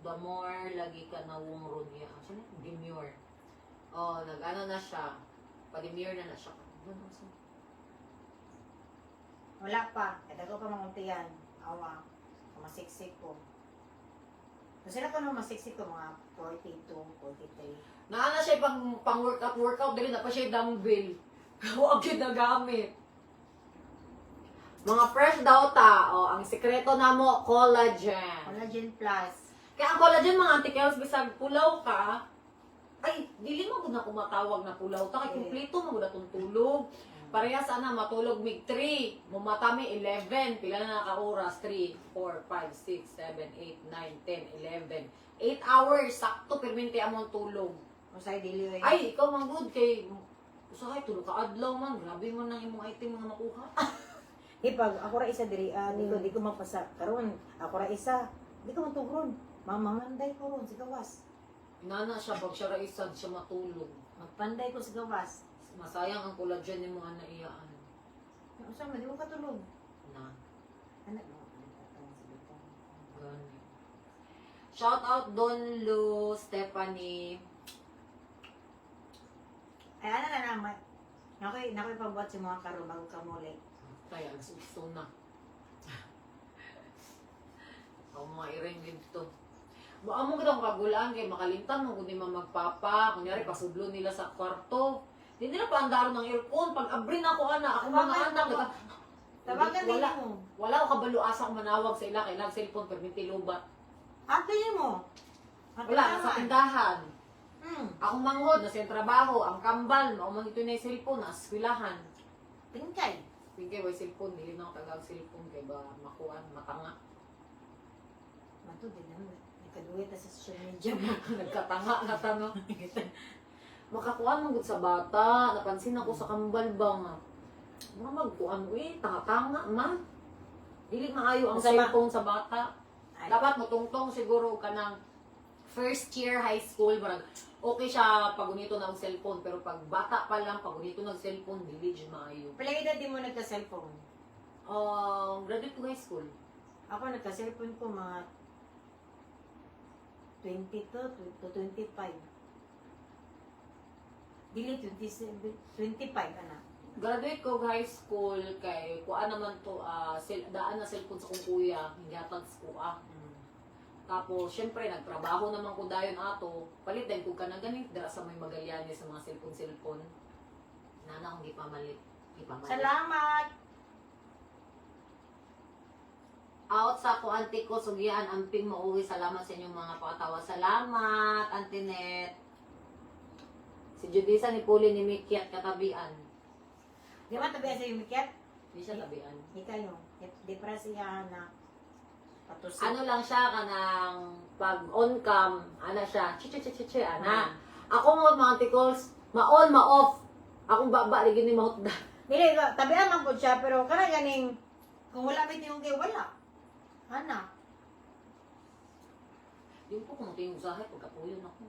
The more lagi ka nawungro niya. Ano? Demure. Oh, nag-ano na siya. Pa-demure na siya. Wala pa. Kaya ko pa manguntiyan. Awa. Masiksik ko. Kasi na ko nung masiksik ko, mga 42, 43. Naana siya pang workout dili na pa siya dumbbell. Huwag yun na gamit. Mga fresh daw ta. Oh, ang sekreto na mo, collagen. Collagen Plus. Kaya ang collagen mga anti-chaos, bisag pulaw ka, ay, dili mo gud na kumatawag na pulaw ta. Kay kumpleto mo gud atong tulog. Pareha sana matulog mig 3. Mumatami 11. Pila na naka-oras? 3, 4, 5, 6, 7, 8, 9, 10, 11. 8 hours. Sakto, perminti among tulog. Usay dili eh. Ay, ikaw man good kay usahay tulog ka adlaw man. Grabe man nang imong item mga makuha. Pag ako ra isa diri, di ko mapasa. Karon, ako ra isa. Di ko matugron. Mamanday ko ron sa gawas. Inana siya pag siya raisad siya matulog. Magpanday ko sa gawas. Masayang ang collagen ni mga naiyaan. Usa man di mo katulog. Na. Anak mo, ano ka sa bitong. Gani. Shout out Don Lu, Stephanie. Ay, ano na naman. Nakoy pabuhat si mga karo bago ka muli. Kaya, gusto na. Ako mga iring dito. Baka mo kitang kagulaan kay makalimtan mo kung di man magpapa. Kunyari, pasudlo nila sa kwarto. Hindi nila pa andaro ng earphone. Pag abrin ako, ako mga anak. Tawagan din mo. Wala ko kabalo asa ko manawag sa ila. Kailang cellphone, perminti lubat. Atin mo. Wala, nasa tindahan. Hmm. Akong manghod, nasa yung trabaho. Ang kambal, maumang ito na yung cellphone, nasa eskwelahan. Tingkay. Tingkay, may cellphone. Dili na ako tagang-cellphone. Kaya ba makuha, matanga. Mato din naman. Nakaduwit na sa social media mo. Nagkatanga na tanga. Makakuha mo gud sa bata. Napansin ako sa kambal ba nga. Mga magkuhan mo tanga-tanga ma. Dili maayo ang Sa cellphone sa bata. Ay. Dapat mo tungtong siguro ka ng first year high school. Barag, okay siya pag unito ng cellphone. Pero pag bata pa lang, pag unito ng cellphone, dili dyan maayo. Palagi na di mo nagka-cellphone. Graduate ko high school. Ako nagka-cellphone ko mga 22 to 25. Dili 27, 25 ana. Graduate ko high school kay kuan naman to daan na cellphone sa kong kuya, hindi atag sa kuha. Tapos syempre nagtrabaho naman ko dayon ato, palit din ko kanang ganit dara sa may Magallanes sa mga cellphone. Nana akong gipamalit. Salamat. Out sa ko auntie ko sugyan amping mauwi. Salamat sa inyong mga pakatawa. Salamat Auntie Net. Si Judisa ni Puli ni Mickey at katabian. Di ba tabi sa yung miket? Hindi siya tabian. Di kayo. Depress siya na patusok. Ano lang siya kanang pag on cam, ana siya, ana. Ako mo mga tikos, ma-on, ma-off. Akong baba, ligin ni mahot da. Dili, tabihan man po siya, pero kana ganing, kung wala may tiyong kayo, wala. Ana. Yung po kung tingin usahay, pagkapuyon ako.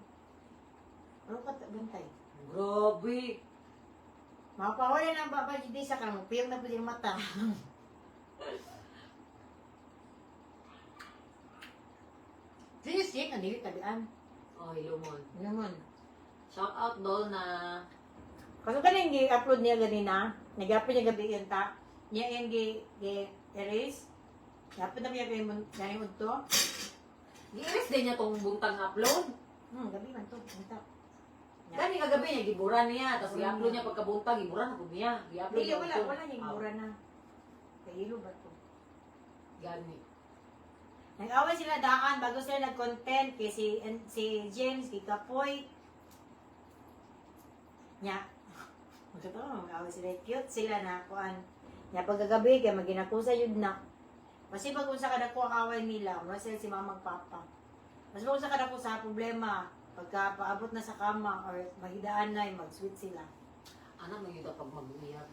Ano ka bantay? Grabe. Mapawala ng baba di sa kanang piyong na po yung mata. Sinisik, ang dili tabihan. Ay, lumon. Naman. Shout out doll na Kasi ganing gi-upload niya ganina, nag-upload niya gabi yun ta. Niya yung gi-erase. Upload na niya ganing mo to. gi-erase din niya tong buntang upload. Gabi man to. Ito. Gani kagabi niya, giburan niya. Tapos i-upload niya pagkabuntang, giburan ako niya. I-upload Dili, niya wala niyang mura na. Kayilo ba to? Gani. Nag-away sila daan bago sila nag-content kay si James, kay Kapoy. Nya. Magkatawa, mag-away sila. Cute sila na kuan. Nya pagkagabi kay maginakusa yun na. Kasi pag unsa kada ko ang away nila, mas sila si mama magpapa. Mas pag unsa kada ko sa problema, pagka paabot na sa kama or mahidaan na, mag-sweet sila. Ana, may yuda pag mag-uyag.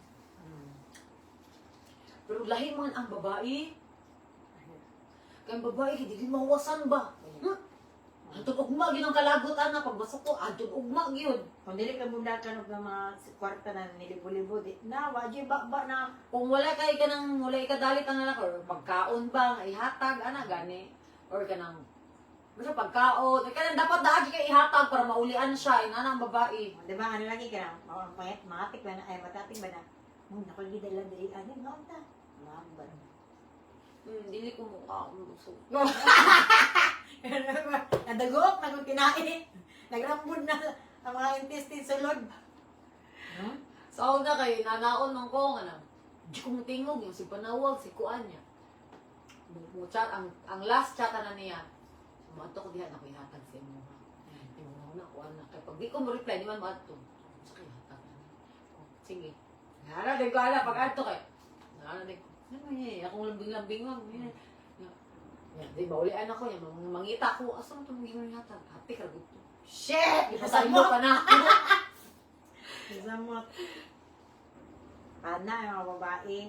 Pero lahi man ang babae. Kaya ang babae, hindi din mawasan ba? Antong ugma, ginong kalagot, ana. Pagbasok ko, antong ugma, yun. Kung dili ka bundakan og mga kwarta na nilibo-libo, di na, wadyo ba na. Kung wala kay ka nang, wala ka dalit ang anak, or pagkaon ba, nga ihatag, ana, gani. Or ka nang, basta pagkaon, ka nang dapat daagi ka ihatag para maulian siya, ana ang babae. Di ba, ano lagi ka na, matik ba na, ay matatik ba na, nakulida lang dili, ano, noon ta. Maban. Dili ko mukha akong gusto. Nadagok, nagod kinain. Nagrambod na ang mga intestine sulod. So na kayo, nanaon nung ko, nga na, di ko tingog, yung si Panawag, si Kuan niya. Chat, ang last chat na niya, sumato ko diyan, ako ihatag sa imo. Imo na, Kuan na. Kaya pag di ko mo-reply, di man maato. Sa kayo, hatag na. Sige. Nara, di ko alam, pag ato kayo. Nara, di ko. Ano niya, akong lambing-lambing mo. Di ba, ulian ako yan, mangita ko, asa mo itong gino'n yata? Hati, karagot to. Shit! Ipasalo pa na ako. Samot. Ana, yung mga babae.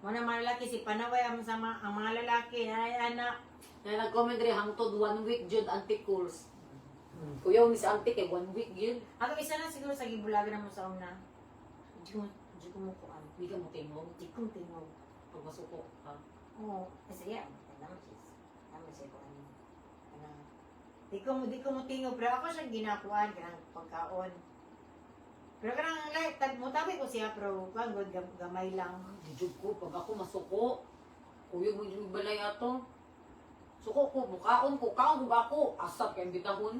Muna mga lalaki, si Panaway ang mga lalaki. Ana, Na nag-comment rin, hangtod 1 week jud anti-course. Kuya, si auntie kay 1 week yun. ako isa na siguro sa gibulagan na mo sa una. Di ko mo kuan. Hindi ka mo tingog. Di ko tingog. Pag masuko ka. Oo. Kasi yan. Alam mo, sis. Di ko mo tingo, pero ako siya ginakuan, kanang pagkaon. Pero kanang like, mo tabi ko siya, pero kang good, gamay lang. Jujud ko, pag ako masuko, kuyog mo yung balay ato. Suko ko, mukaon ko, kaon ko ba ako? Asap kayong bitahon.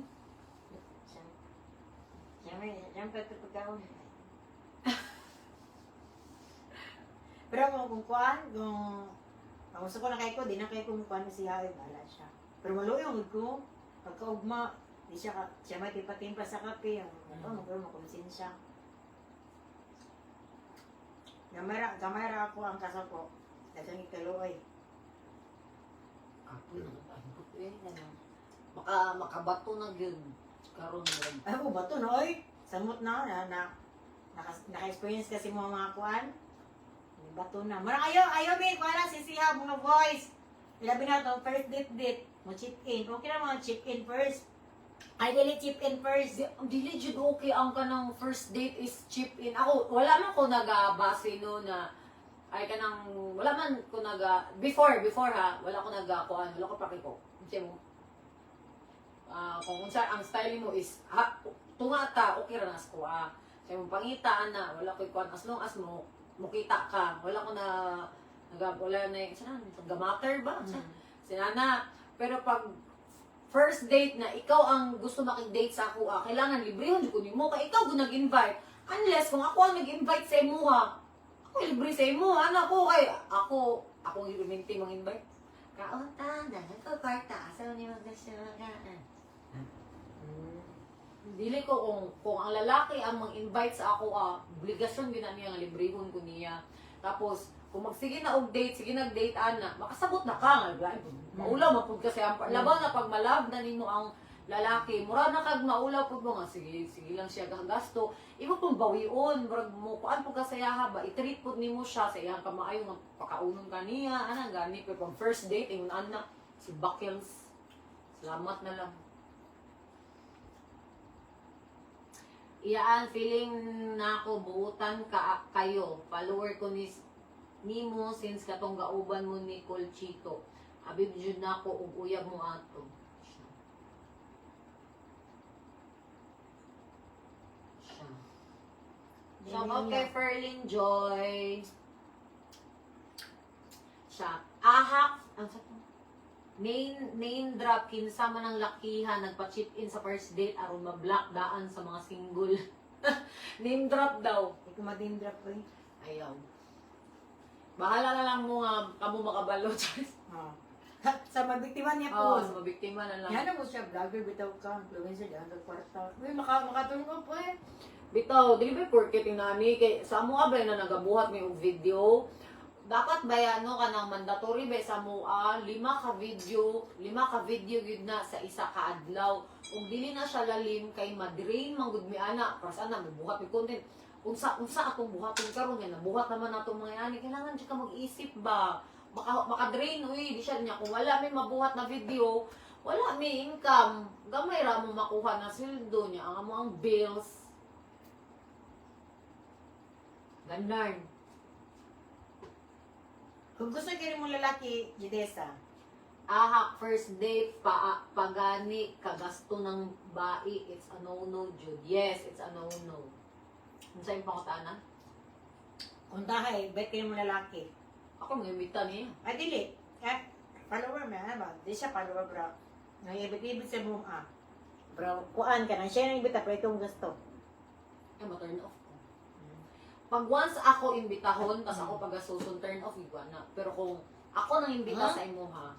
Siyempre ito pagkaon. Pero kung kuan, kung gusto ko na kayo ko, di na kayo kumukuan na siya, ay bahala siya. Pero maluyong ko, pagkaugma, di siya may timpa-timpa sa kape, magkaroon makonsensya. Gamay ra ako ang kasako. Dagang ikaluoy. Kapoy na matangkot eh. Makabato na yun. Karoon mo rin. Ay, ba to no? Oy, samot na, naka-experience kasi mga kuan. Bato na. Marang ayaw, may kuan na, sisiha, mga boys. Ilabi na to, first date, mo chip in. Okay na mga chip in first. Ay, dili chip in first. Dili jud okay ang kanang first date is chip in. Ako, wala man ko nagabase no na ay kanang wala man ko before ha, wala ko kuan, wala ko pakiko. Unsa mo? Kung unsa ang style mo is tunga ta, okay ra nas ko Sa imong pangita na wala ko kuan as long as mo mukita ka. Wala ko wala na sana gamater ba? Sinana, pero pag first date na ikaw ang gusto makig-date sa ako, kailangan librehon jud ko nimo kay ikaw gun nag-invite. Unless kung ako ang nag-invite sa imo ako libre sa imo, ko kay ako i-maintain mong invite. Kaon ta, dagan ko kwarta, asa ni magdasya ka. Dili ko kung ang lalaki ang mang-invite sa ako, obligasyon gina niya nga librehon ko niya. Tapos kung magsige na og date, sige nag-date ana, makasabot na ka nga, maulaw mapud kasi ang labaw na pag malab na nimo ang lalaki, mura na kag maulaw pud mo nga sige lang siya gagasto. Imo pong bawion, murag mo kuan pud kasayaha ba, i-treat pud nimo siya sa iyang kamaayo nga pakaunon kaniya, ana gani pero pag first date ingon ana si Bakels. Salamat na lang. Iyaan feeling na ako buutan kayo. Follower ko nimo since katong gauban mo ni Colchito. Abib jud na ako ug uyab mo ato. Shout out kay Ferlin Joy. Siya. Ahak. Ang sa to? Name drop kinsa man ang lakihan nagpa-chip in sa first date aron ma-block daan sa mga single. Name drop daw. Hindi ko madindrop ko eh. Ayaw. Bahala na lang mo nga kamo makabalo. Sa mabiktima niya Oo, po. sa mabiktima na lang. Yan na mo siya, vlogger, bitaw ka, influencer, yan, nagkwarta. Uy, makatulong ka po eh. Bitaw, dili ba porket inani kay sa mo abay na nagabuhat mi og video. Dapat bayano ka ng mandatory ba sa mua 5 ka video gid na sa isa ka adlaw. Ug dili na siya lalim kay madrain man gud mi ana para sa na buhat mi content. Unsa atong buhaton karon nga nabuhat naman natong mga ani kailangan jud ka mag-isip ba. Maka-drain uy di siya niya kung wala may mabuhat na video, wala may income. Gamay ra mo makuha na sweldo niya ang among bills. Ganon. Kung gusto kayo mo lalaki, Jidesa, Ahak, first date, pagani, kagasto ng bai, it's a no-no, Jude. Yes, it's a no-no. Ano sa yung pangutana? kung dahay, bet kayo mo lalaki. Ako mga imita niya. Ay, dili. Follower mo, ano ba? Di siya follower, bro. Nangibit-ibit sa buong Bro, kuan ka na. Siya nang ibita, pero itong gusto. Ay, ma-turn off ko. Pag once ako imbitahon, tas ako pag-asusun, turn off, iguan na. Pero kung ako nang imbita sa imo ha,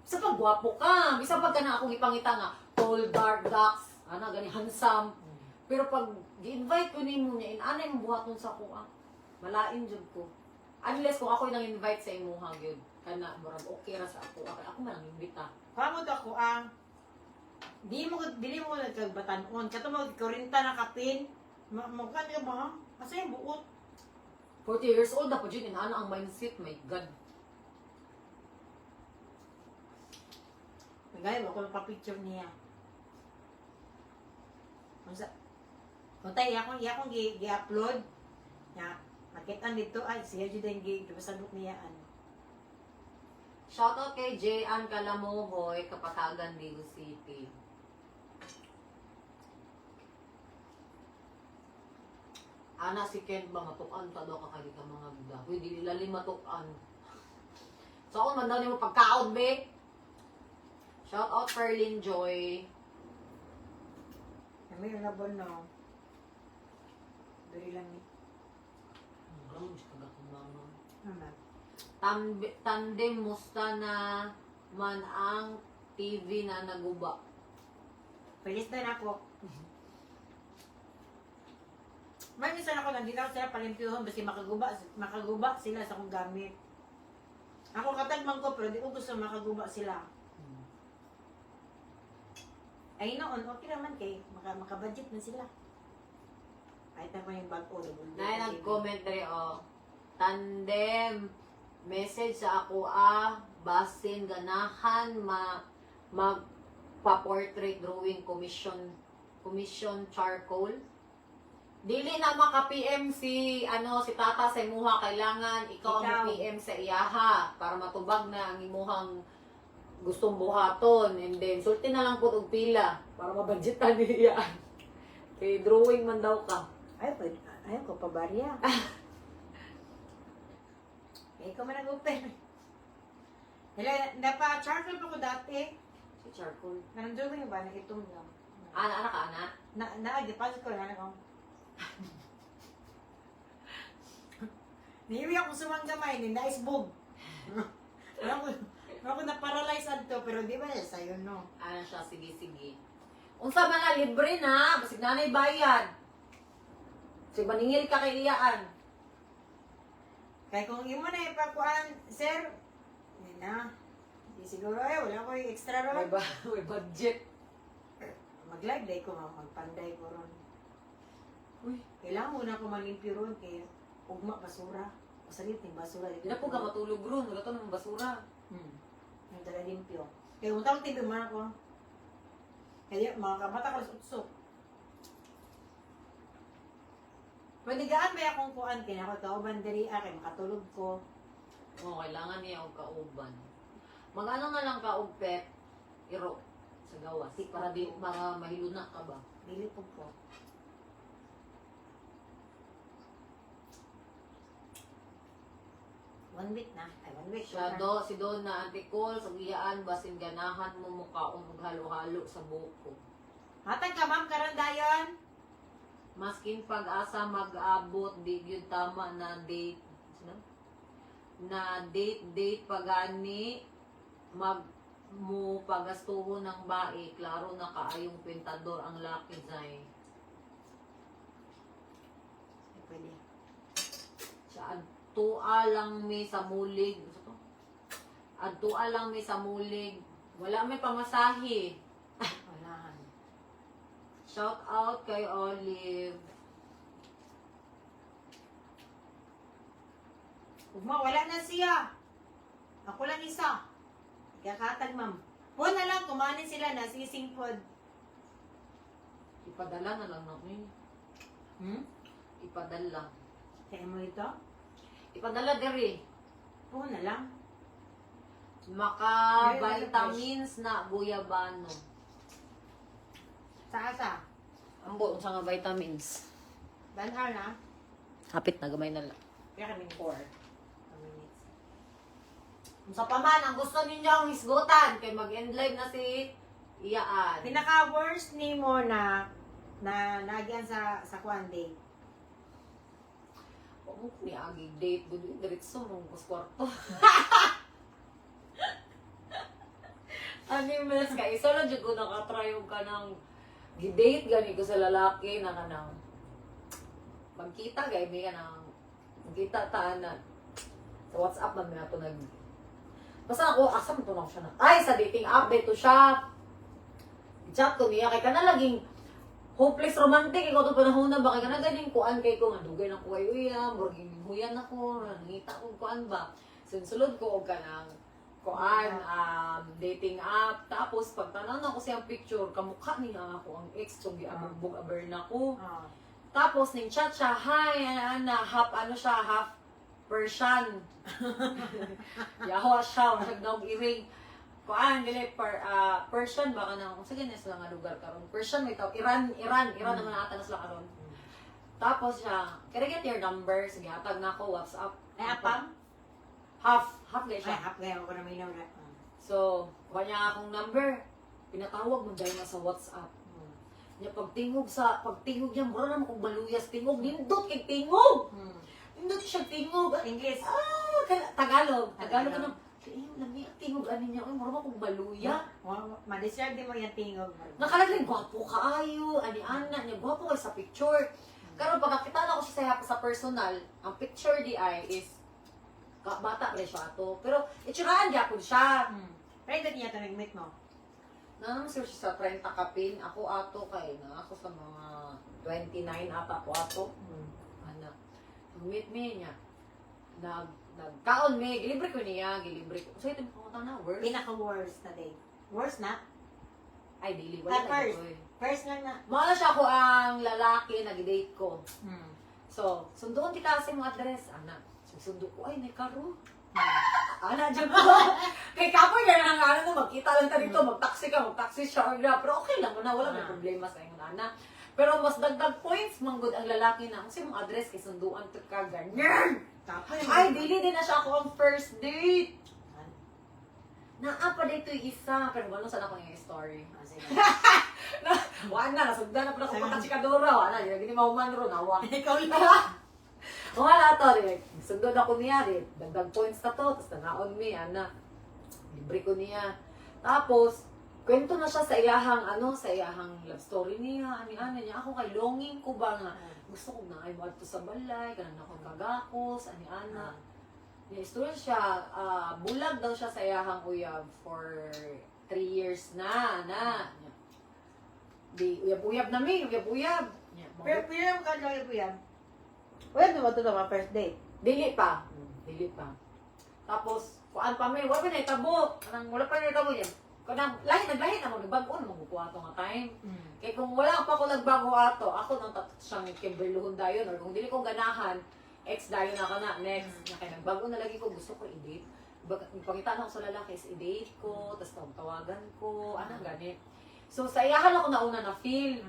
sa pagwapo ka, bisa pag ka na akong ipangita nga, tall, dark, ducks, gani, handsome. Pero pag gi-invite ko nimo niya, inanay mo buhaton sa ako, malain jud ko. Unless kung ako nang invite sa imo ha, gyud kana murag okay ra sa ako. Ako man ang imbita. Kamot ako dili mo nagkagbatanon. Kato mo 40 na kapin. Magkan ka ba? Asa yung buot? 40 years old na po dyan, inaano ang mindset, my God. Gaya, ako lang pa-picture niya. Kung tayo, akong gi-upload, nakita dito, ay, siya dito yung gi-sabot niya, Shoutout kay J.Ann Calamohoy, Kapatagan, Daegu City. Ana si Kent ba matukan ta daw kakali ka mga budak. Uy, di lalim matukan. So, ako man daw ni mo pagkaon, be. Shoutout Perlin Joy. May labon no. Dali lang ni. Grabe, kagak ng mama. Ano? Tandem, musta na man ang TV na naguba. Palis na ako. May minsan ako nandito ako sila palimpyuhon basta makaguba sila sa akong gamit. Ako katagmang ko pero di ko gusto makaguba sila. Ay noon, okay naman kay makabudget na sila. Kahit na ko yung bag ko. Na nag-comment rin, Tandem, message sa ako, basin ganahan, magpa-portrait drawing commission charcoal. Dili na maka-PM si tata sa imuha, kailangan ikaw ang PM sa iyaha para matubag na ang imuhang gustong buhaton. And then, sulti na lang po og pila para mabudgetan niya. Kay drawing man daw ka. Ayaw ko pa barya. Ikaw man nag-open. Napa-charcoal pa ko dati. Si charcoal. Nandun ba na itong lang? Ana ka, ana? Deposit ko na ako. Niiwi ako sumanggamay ni Naisbog. Ako na-paralyze adto pero di ba sa'yo no? Ano siya, sige. Unsa man na, libre na. Basig nanay bayad. Sige, maningil ka kay iyaan. Kaya kung imo na ipakuan, sir, hindi na. Di siguro wala ko yung extra ron. May budget. Mag-live day ko, magpanday ko ron. Uy. Kailangan muna ko malimpyo ron kaya ugma basura. Pasalit yung basura. Hindi na po ka matulog ron. Wala to ng basura. Yung dala limpyo. Kaya utang tibi man ako. Kaya mga kamata ko usok. Pwede gaan ba akong kuan kaya ako kauban diri kay makatulog ko. Oo, kailangan niya og kauban. Mag-ano na lang ka og pet, iro, sa gawas. Para di mga mahiluna ka ba? Dili po ko. One week na. Ay, 1 week. Siya si Donna Anticol, sa iyaan, basin ganahan mo mukhaon og halo-halo sa buko. Hatag ka ma'am karon dayon. Maskin pag-asa mag-abot, di yun tama na date. Sino? Na date pagani mo pagastuho ng bae, klaro na kaayong pintador ang Lucky Zay. Ay, pwede. Sa adtua lang mi sa mulig. Ano to? Adtua lang mi sa mulig. Wala may pamasahe. Walahan. Shout out kay Olive. Ugma, wala na siya. Ako lang isa. Kakatag ma'am. Po na lang, kumanin sila na sising pod. Ipadala na lang namin. Ipadala. Kaya mo ito? Ipadala diri. Po na lang. Maka vitamins na guyabano. Sa Ambo sa nga vitamins. Banhar na. Hapit na gamay na lang. Kaya kami 4 minutes. Sa paman ang gusto ninyo ang hisgutan kay mag-end live na si Iyaan. Pinaka-worst ni mo na nagyan sa kuan day. O mo ni agi date gud diretso mong kwarto. Ani mas kay solo jud ko nakatry og kanang gi-date gani ko sa lalaki na kanang magkita gay may kanang magkita ta na sa WhatsApp man nato nag basta ako asa mo to na siya na ay sa dating app dito siya chat ko niya kay kana laging hopeless romantic ikaw to panahon na ba kay kana ganing kuan kay ko nga dugay na ko kay uya murag huyan ako nangita ko kuan ba sunsulod ko og kanang kuan dating app tapos pagtanaw na ko siyang picture kamukha niya ako ang ex kung giabog aber na ko Ah. tapos ning chat siya hi ana half ano siya half Persian. Yawa siya, nagnog iring. Kuan dili Persian ba kana? Kung sige na sila nga lugar karon. Persian may taw Iran naman ata na sila karon. Tapos siya, can I get your number? Sige, hatag na ako WhatsApp. Ay, apam? Half na Ay, siya. hap gaya ko na may na. So, kuha niya akong number. Pinatawag mo dahil na sa WhatsApp. Niya pagtingog niya, mura naman kung maluyas tingog. Nindot kay tingog! Nindot siya tingog. English. Tagalog ka na. Lami ang tingog ani niya. Mura naman kung maluya. Ma-deserve din mo yung tingog. Nakalagay, gwapo kaayo. Ani ana niya, gwapo kay sa picture. Karon pagkakita na ko siya sa personal, ang picture di ay is bata pa rin siya ato. Pero itsuraan gyapon siya. Pero hindi niya ito nag-meet mo. Naman sir siya sa 30 kapin. Ako ato kay na ako sa mga 29 ata ko ato. Anak. Meet me niya. Nagkaon me, gilibre ko niya, gilibre ko. So ito pumunta na, worst. Pinaka-worst na date. Worst na? Ay, dili, wala na First. dito eh. First lang na. Mahal siya ako ang lalaki na gidate ko. So, sunduan ti kasi mo address, anak. Sundo ko, ay, may karo. Anak, dyan ko. Kay kapoy ka na nga, ano, magkita lang ta dito, mag-taxi siya, or na. Pero okay lang, wala may problema sa inyo, anak. Pero mas dagdag points, manggod ang lalaki na. Kasi mong address, kay sunduan to ka, ganyan. Ay, dili din na siya ako ang first date. Naapa dito yung isa, pero wala sana ko yung story. Wala, nasugdan na pala ko pagkachikadora. Wala, hindi mahuman ron, hawa. Ikaw lang. Wala to, sundod ako niya, dagdag points na to, tapos nanaon mi, anak. Libre ko niya. Tapos, kwento na siya sa iyahang, sa iyahang love story niya, ani-ana niya. Ako kay longing ko ba nga, gusto ko na ay mo sa balay, kanan ako kagakos, ani-ana. Istorya siya, bulag daw siya sa iyahang uyab for 3 years na. Di, uyab-uyab na mi, uyab-uyab. Pero pinam ka na yung yan. Wala naman ito na first date. Dili pa. Tapos, kuan pa mi, wala pa na itabo. Wala pa na itabo yan. Naglahi na mo, nagbago na magkukuha ito nga time. Kaya kung wala pa ako nagbago ato, ako nang siyang kimberluhon dayon, or kung dili kong ganahan, ex dayon ako na, next. Kaya nagbago na lagi ko, gusto ko i-date. Ipakita na ako sa lalaki, i-date ko, tapos tawagan ko, ganit. So, sa iyahan ako nauna na feel.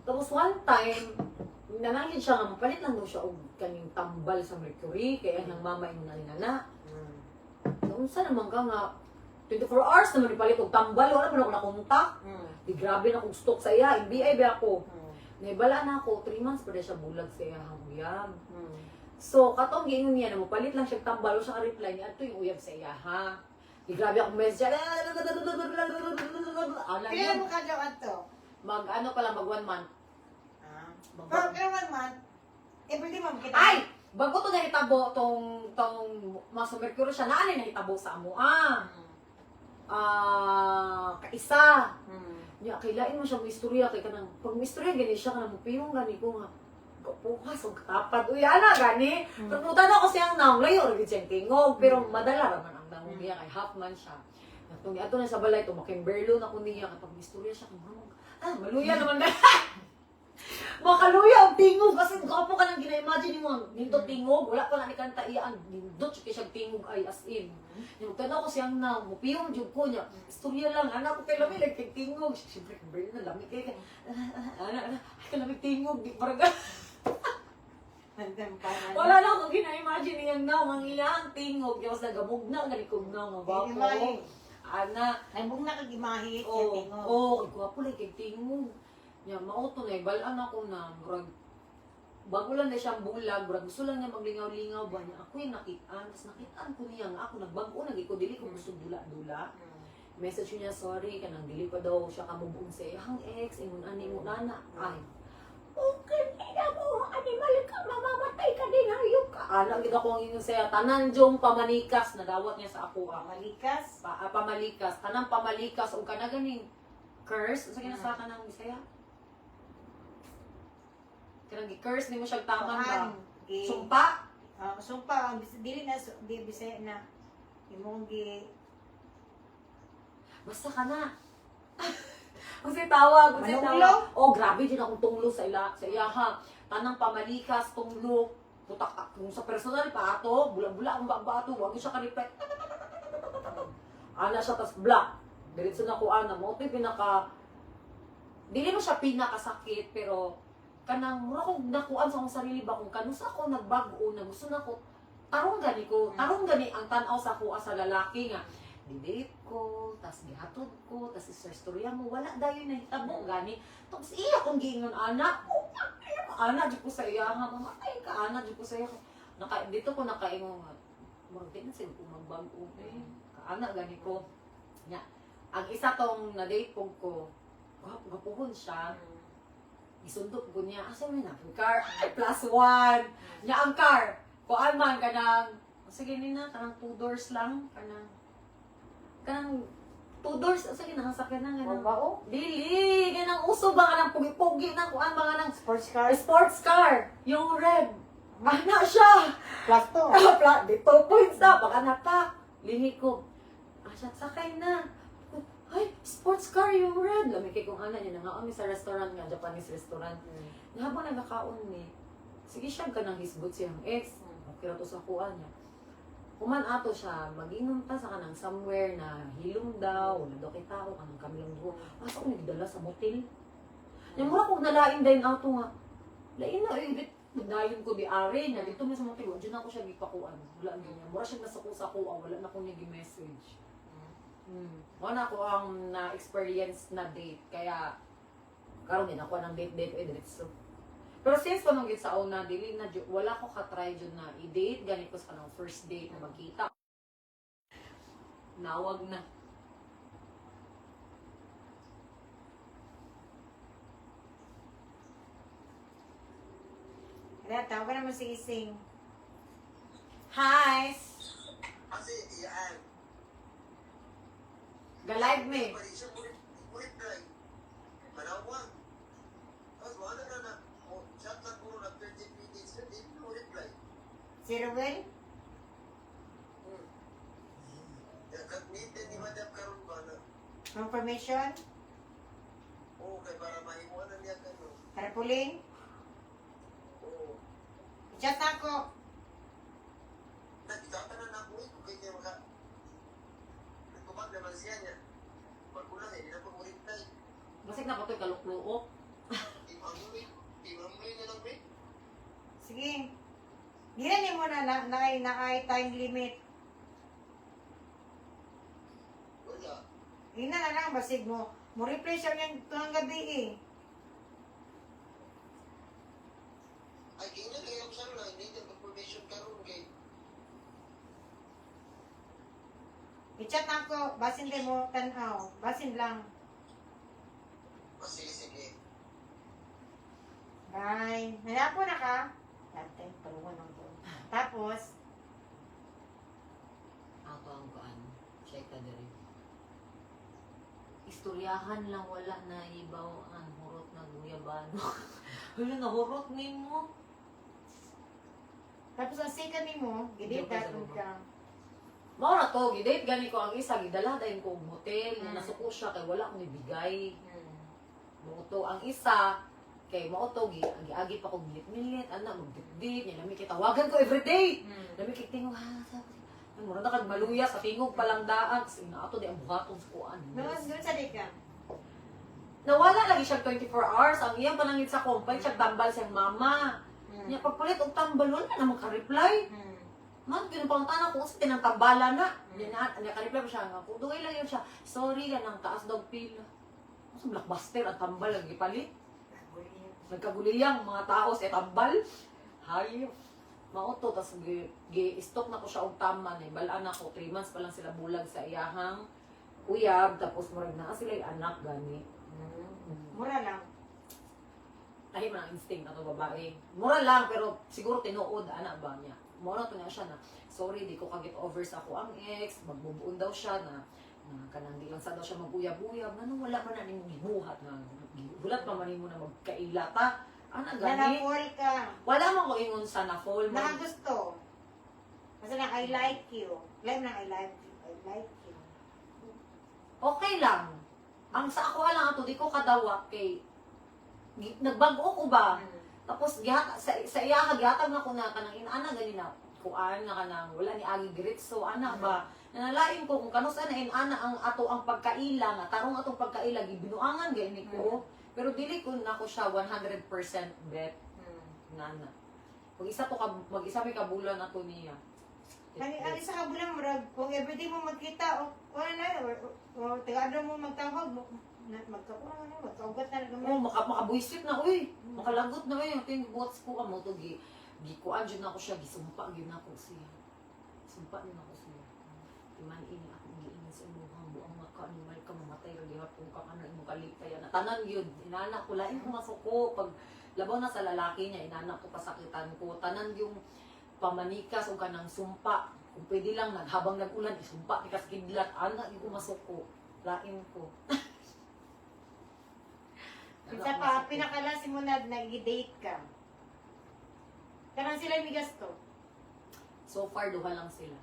Tapos one time, nanangin siya nga, mapalit lang daw siya og kaning tambal sa Mercury, kaya nang mamay mo na nana. Noon sa naman ka nga, 24 hours naman ipalit og tambal, wala pa na ako nakontak. Di grabe na akong stock sa iya, NBI ba ako. Naibala na ako, 3 months pa rin siya bulag sa iya ang uyab. So, katong gingon niya na mapalit lang siya tambal, o siya reply niya, ito yung uyab sa iya ha. Di grabe akong message siya. Kailan mo ka daw ato? Mag 1 month. Pero 1 month, everyday mo kita. Ay! Bago to nahitabo tong Maso Mercury siya, naanay nahitabo sa amo. Kaisa. Ya, kailain mo siya mo istorya kay kanang pag mo istorya gani siya kanang piyong gani ko nga. Gapukas og katapad. Uy, gani. Pagpunta na ko siyang naong layo ra gid siyang tingog, pero madala ra man ang naong niya kay half man siya. Atong ato na sa balay to makimberlo na ko niya kapag istorya siya kung maluya naman na. Makaluya og tingog kasi gapo ka nang gina-imagine mo dito tingog wala pa na ni kanta iyang dindot siya tingog ay as in. Yung tanaw ko siyang na mupiyong jud ko niya. Istorya lang anak ko kay lami like tingog siyempre kimberlo na lami kay ana lamig tingog di paraga. Wala na ako gina-imagine niyang naw ang iyang tingog yung nagabog na galikog na nga bapo. Ana, nagbug na kag imahi oh, kay tingog. oh, gwapo like tingog. Ya, mauto na, balaan ako na, murag, bago lang na siyang bulag, murag, gusto lang niya maglingaw-lingaw ba niya. Ako yung nakitaan, tapos nakitaan ko niya nga ako, nagbago na, ko, dili ko gusto dula-dula. Message niya, sorry, kanang dili pa daw siya kamubong sa ihang ex, ingon ani mo nana. Ay, okay, na mo, animal ka, mamamatay ka din, hayop ka. Gid ako ang ingon saya, tanan jong pamanikas, nadawat niya sa ako. Pamalikas? Pamalikas, tanang pamalikas, o ka na ganing curse, sa kinasaka ng Bisaya. Kanang gi-curse ni mo siya taman ba? Sumpa? Sumpa, dili na di Bisaya na imong gi basta ka na. Kasi tawag, Manunglo? Oh, grabe din akong tunglo sa iya ha. Tanang pamalikas, tunglo. Kutak kung sa personal pa ato, bula-bula ang bato, wag siya ka-reply. Ana siya tas block. Diretso na ko ana mo ito pinaka dili mo siya pinakasakit pero kanang mura kong nakuan sa akong sarili ba kung kanusa ako nagbago na gusto na ko tarong gani ang tanaw sa ako sa lalaki nga didate ko, tas gihatod ko, tas istorya mo, wala dayon na hitabo gani. Tapos iya kong giingon anak ko, ana di ko sa iya nga mamatay ka, ana di ko sa iya. Dito ko nakaingon nga, murag din na sila kung magbago kaana gani ko. Nya, ang isa tong na-date po ko, gapuhon siya, isundot ko niya, asa mo na, car, +1. Nya ang car, kuan man kanang, sige nina, kanang 2 doors lang, kanang 2 doors, sige nang sakyan na, kanang, Bao? dili, kanang uso ba, kanang pugi-pugi na, kuan ba kanang, Sports car? sports car, yung red, ana siya, Plus 2. di 2 points na, baka natak, lingi ko, siya, sakay na, ay, sports car yung red. Lamikay kong ana niya, nangaon ni sa restaurant nga, Japanese restaurant. Habang nagkakaon ni, sige siya ka nang hisgot siyang ex. Okay ra to sa kuha niya. Kuman ato siya, mag-inom ta sa kanang somewhere na hilom daw, na daw kay tao, kanang kamilang duho. Asa ko nagdala sa motel. Yung mura kong nalain din ato nga. Lain na, dayon ko di are na dito mo sa motel, dyan ako siya gipakuan. Wala niya. Mura siya nasa ko sa kuha, wala na ko niya gi-message. Wala ko ang na-experience na date, kaya karon din ako ng date diretso. Pero since panunggit sa una, dili na wala ko ka-try dyan na i-date, ganito sa kanang first date na magkita. Nawag na. Kaya tawag ka naman si Ising. Hi! Kasi iyan. Ga-live me. Pwede siya ulit try. Manawag. Tapos wala na. Chat na puro na 30 minutes. Hindi mo reply. Si Ruel? Kag-meet ni Madam Karon ba na? Confirmation? Oo, kay para maiwanan niya gano'n. Tarpaulin? Oo. Chat ako. Nagtatanan ako kung kaya maka... Nagtubag naman siya niya. Magkulang hindi na pag-reply. Basig na pa ito'y kalukluok. Imamuloy na lang, eh. Sige. Gilan mo na ay time limit. Wala. Ina na lang, basig mo. Mo reply siya ng tuwang gabi eh. Ay, kaya kaya ko siya lang. Hindi na confirmation karon kay... I-chat ako, basin din mo tanaw. Basin lang. Sige. Bye. Nanapo na ka? Dati, palungan ng to. Tapos, Ato ang kuan. Check ka diri. Istoryahan lang wala na ibaw ang hurot na guyabano. Wala na hurot nimo. tapos ang second ni mo, gidit Joke datong sa ka. Mao na to, gidate gani ko ang isa, gidala dayon ko og hotel, Mm. nasuko siya kay wala ko nibigay. Mao to ang isa, kay mao to giagi pa ko milit-milit, ana magdit-dit, niya lami tawagan ko everyday. Lami kay tingog ha, sabi. Ay mura na kag maluya sa tingog palang daan, kasi ato di ang buhaton sa kuan. Noon sa di ka. Nawala lagi siya 24 hours, ang iyang panangit sa company, siya tambal siyang mama. Niya pagpalit og tambal, wala na maka-reply. Man, pinapangutana ko sa tinangtambala na. Niya ka-reply pa siya nga, kung dugay lang yun siya, sorry, ganang taas daw pila. Sa blockbuster, ang tambal, ang gipalit. Nagkaguliyang mga tao sa tambal. Hayop. Mauto, tapos gi-stock na ko siya og tama ni balaan ako, 3 months pa lang sila bulag sa iyahang uyab, tapos marag na sila yung anak gani. Mura lang. Ay, mga instinct na to babae. Mura lang, pero siguro tinuod, ana ba niya. Mura to niya siya na, sorry, di ko kagit over sa ako ang ex, magbubuon daw siya na kanang di lang sa daw siya mag-uyab-uyab, ano, wala man na nimong gibuhat na, gulat pa man nimo na magkailata. Ana, gani. Nanapol ka. Wala man ko ingon sa na-fall mo. Nakagusto. Kasi na, I like you. Like na, I like you. I like you. Okay lang. Ang sa ako lang ato, di ko kadawat kay, nagbago ko ba? Tapos sa iya gihatag na ko na kanang inana gani na kuan na kanang wala ni agi diretso ana ba. Nanalain ko kung kanusa na inana ang ato ang pagkaila nga tarong atong pagkaila gibinuangan gani ko. Pero dili ko na ko siya 100% bet nana. Mag-isa may kabulan ato niya. Ang isa ka bulang murag, kung everyday mo magkita, wala na, o taga-adro mo magtawag, magkakurang na, magkaugat na naman. Oh, makabuisit na uy. Makalagot na uy. Ito yung buwats ko ka mo to gikuan jud na ko siya, gisumpa gyud na ko siya. Sumpa din ako siya. Timan ini ako giingin sa imong buang maka-animal ka mamatay ra gihapon ka kana imong kalipay na tanan gyud. Inana ko lain ko masuko pag labaw na sa lalaki niya inana ko pasakitan ko tanan yung pamanikas o kanang sumpa. Kung pwede lang, habang nag-ulan, isumpa, ikas kidlat, anak, hindi ko masuko. Lain ko. Isa pa, pinakalas mo na nag-date ka. Karang sila may gasto. So far, duha lang sila.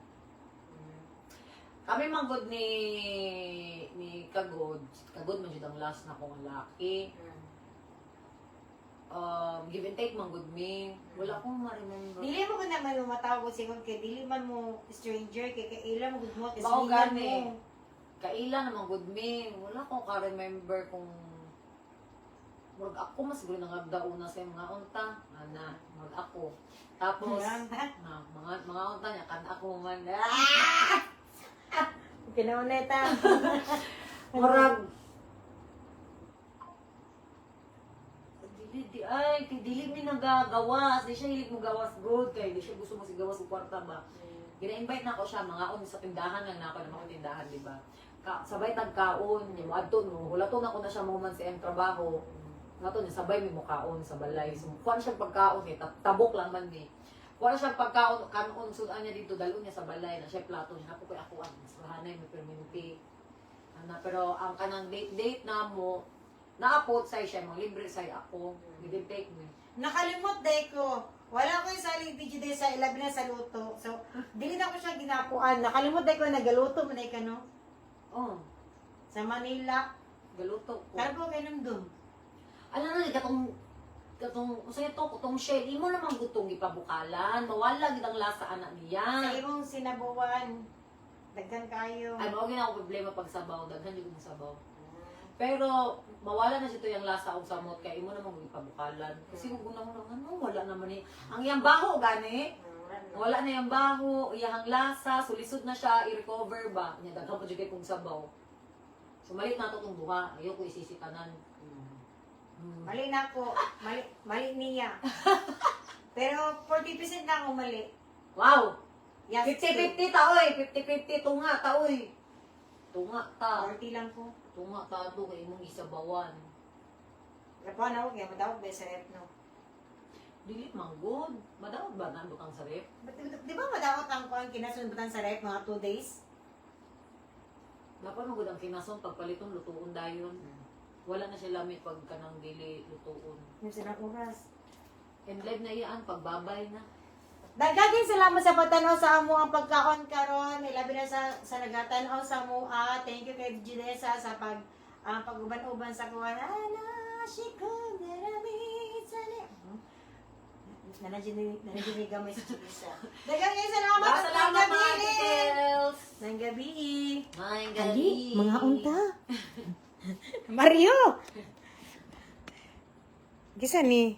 Kami manggod ni Kagod. Kagod man jud ang last na kong laki. Give and take manggod mi. Wala akong ma-remember. Dili mo ko naman matawag ko sigon kay dili man mo stranger kay kaila mo gud mo kasi Mao gani. Kaila naman good mi. Wala akong ka-remember kung murag ako mas gulo nangagdauna sa mga unta. Ana, murag ako. Tapos mga unta niya kan ako man. Kinauneta. Murag dili mi nagagawas. Di siya hilig mo gawas good kay di siya gusto mo sigawas og kwarta ba. Gina-invite na ko siya mga on sa tindahan lang na ako na mga tindahan, di ba? Sabay tagkaon, yung adto no, hulaton ako na siya moment sa iyang trabaho. Ngato niya sabay mi mukaon sa balay. So kuan siya pagkaon eh, tabok lang man ni. Kuan siya pagkaon kanon sudan niya dito dalon niya sa balay na siya plato niya ako kay ako mas rahanay mi perminti. Ana pero ang kanang date na mo naapot say siya mga libre say ako. Give take me. Nakalimot day ko. Wala ko yung saling video day sa ilabi na sa luto. So, dili na ko siya ginapuan. Nakalimot day ko nagaluto mo day ka no? Oh, Sa Manila. galuto ko. Kaya po ganun doon. Alam na katong usay to katong shell imo naman gutong ipabukalan. Mawala gid ang lasa anak Sa niya. imong sinabuan. Daghan kayo. Ay mao gina ako problema pag sabaw, daghan jud mo sabaw. Pero mawala na siya to yung lasa og samot kay imo naman ipabukalan. Kasi kung una mo ano wala naman ni. Ang iyang baho gani. Wala na yung baho, iyang lasa, sulisod na siya, i-recover ba? Nya daghan pa jud kay kung sabaw. Sumalit na to tong duha, ayo ko isisitanan. Mali na ako. Mali niya. Pero 40% na ako mali. Wow! Yes, 50-50 ta oy, 50-50 tunga ta oy. Tunga ta. 40 lang ko. Tunga ta do kay imong isabawan. Lapuan ako kaya madawag ba sa rep no? Dili manggod. Madawag ba na butang sa rep? Di ba madawat ang kuang kinasunbutan sa rep mga 2 days? Dapat magud ang kinason pagpaliton lutuon dayon. Wala na siya lamit pag kanang dili lutuon. Yung silang oras. And live na iyaan pagbabay na. Dagagin salamat sa pagtanaw sa amo ang pagkaon karon. Ilabi na sa nagatanaw sa amo. Thank you kay Julessa sa pag-uban-uban sa kuwan. Shiko narami sani. Nandiyan gamay si Julessa. Dagagin salamat sa Salamat mga paggabi. details. Nang gabi. Mga Ali, gabi. mga unta. Mario! Gisa ni?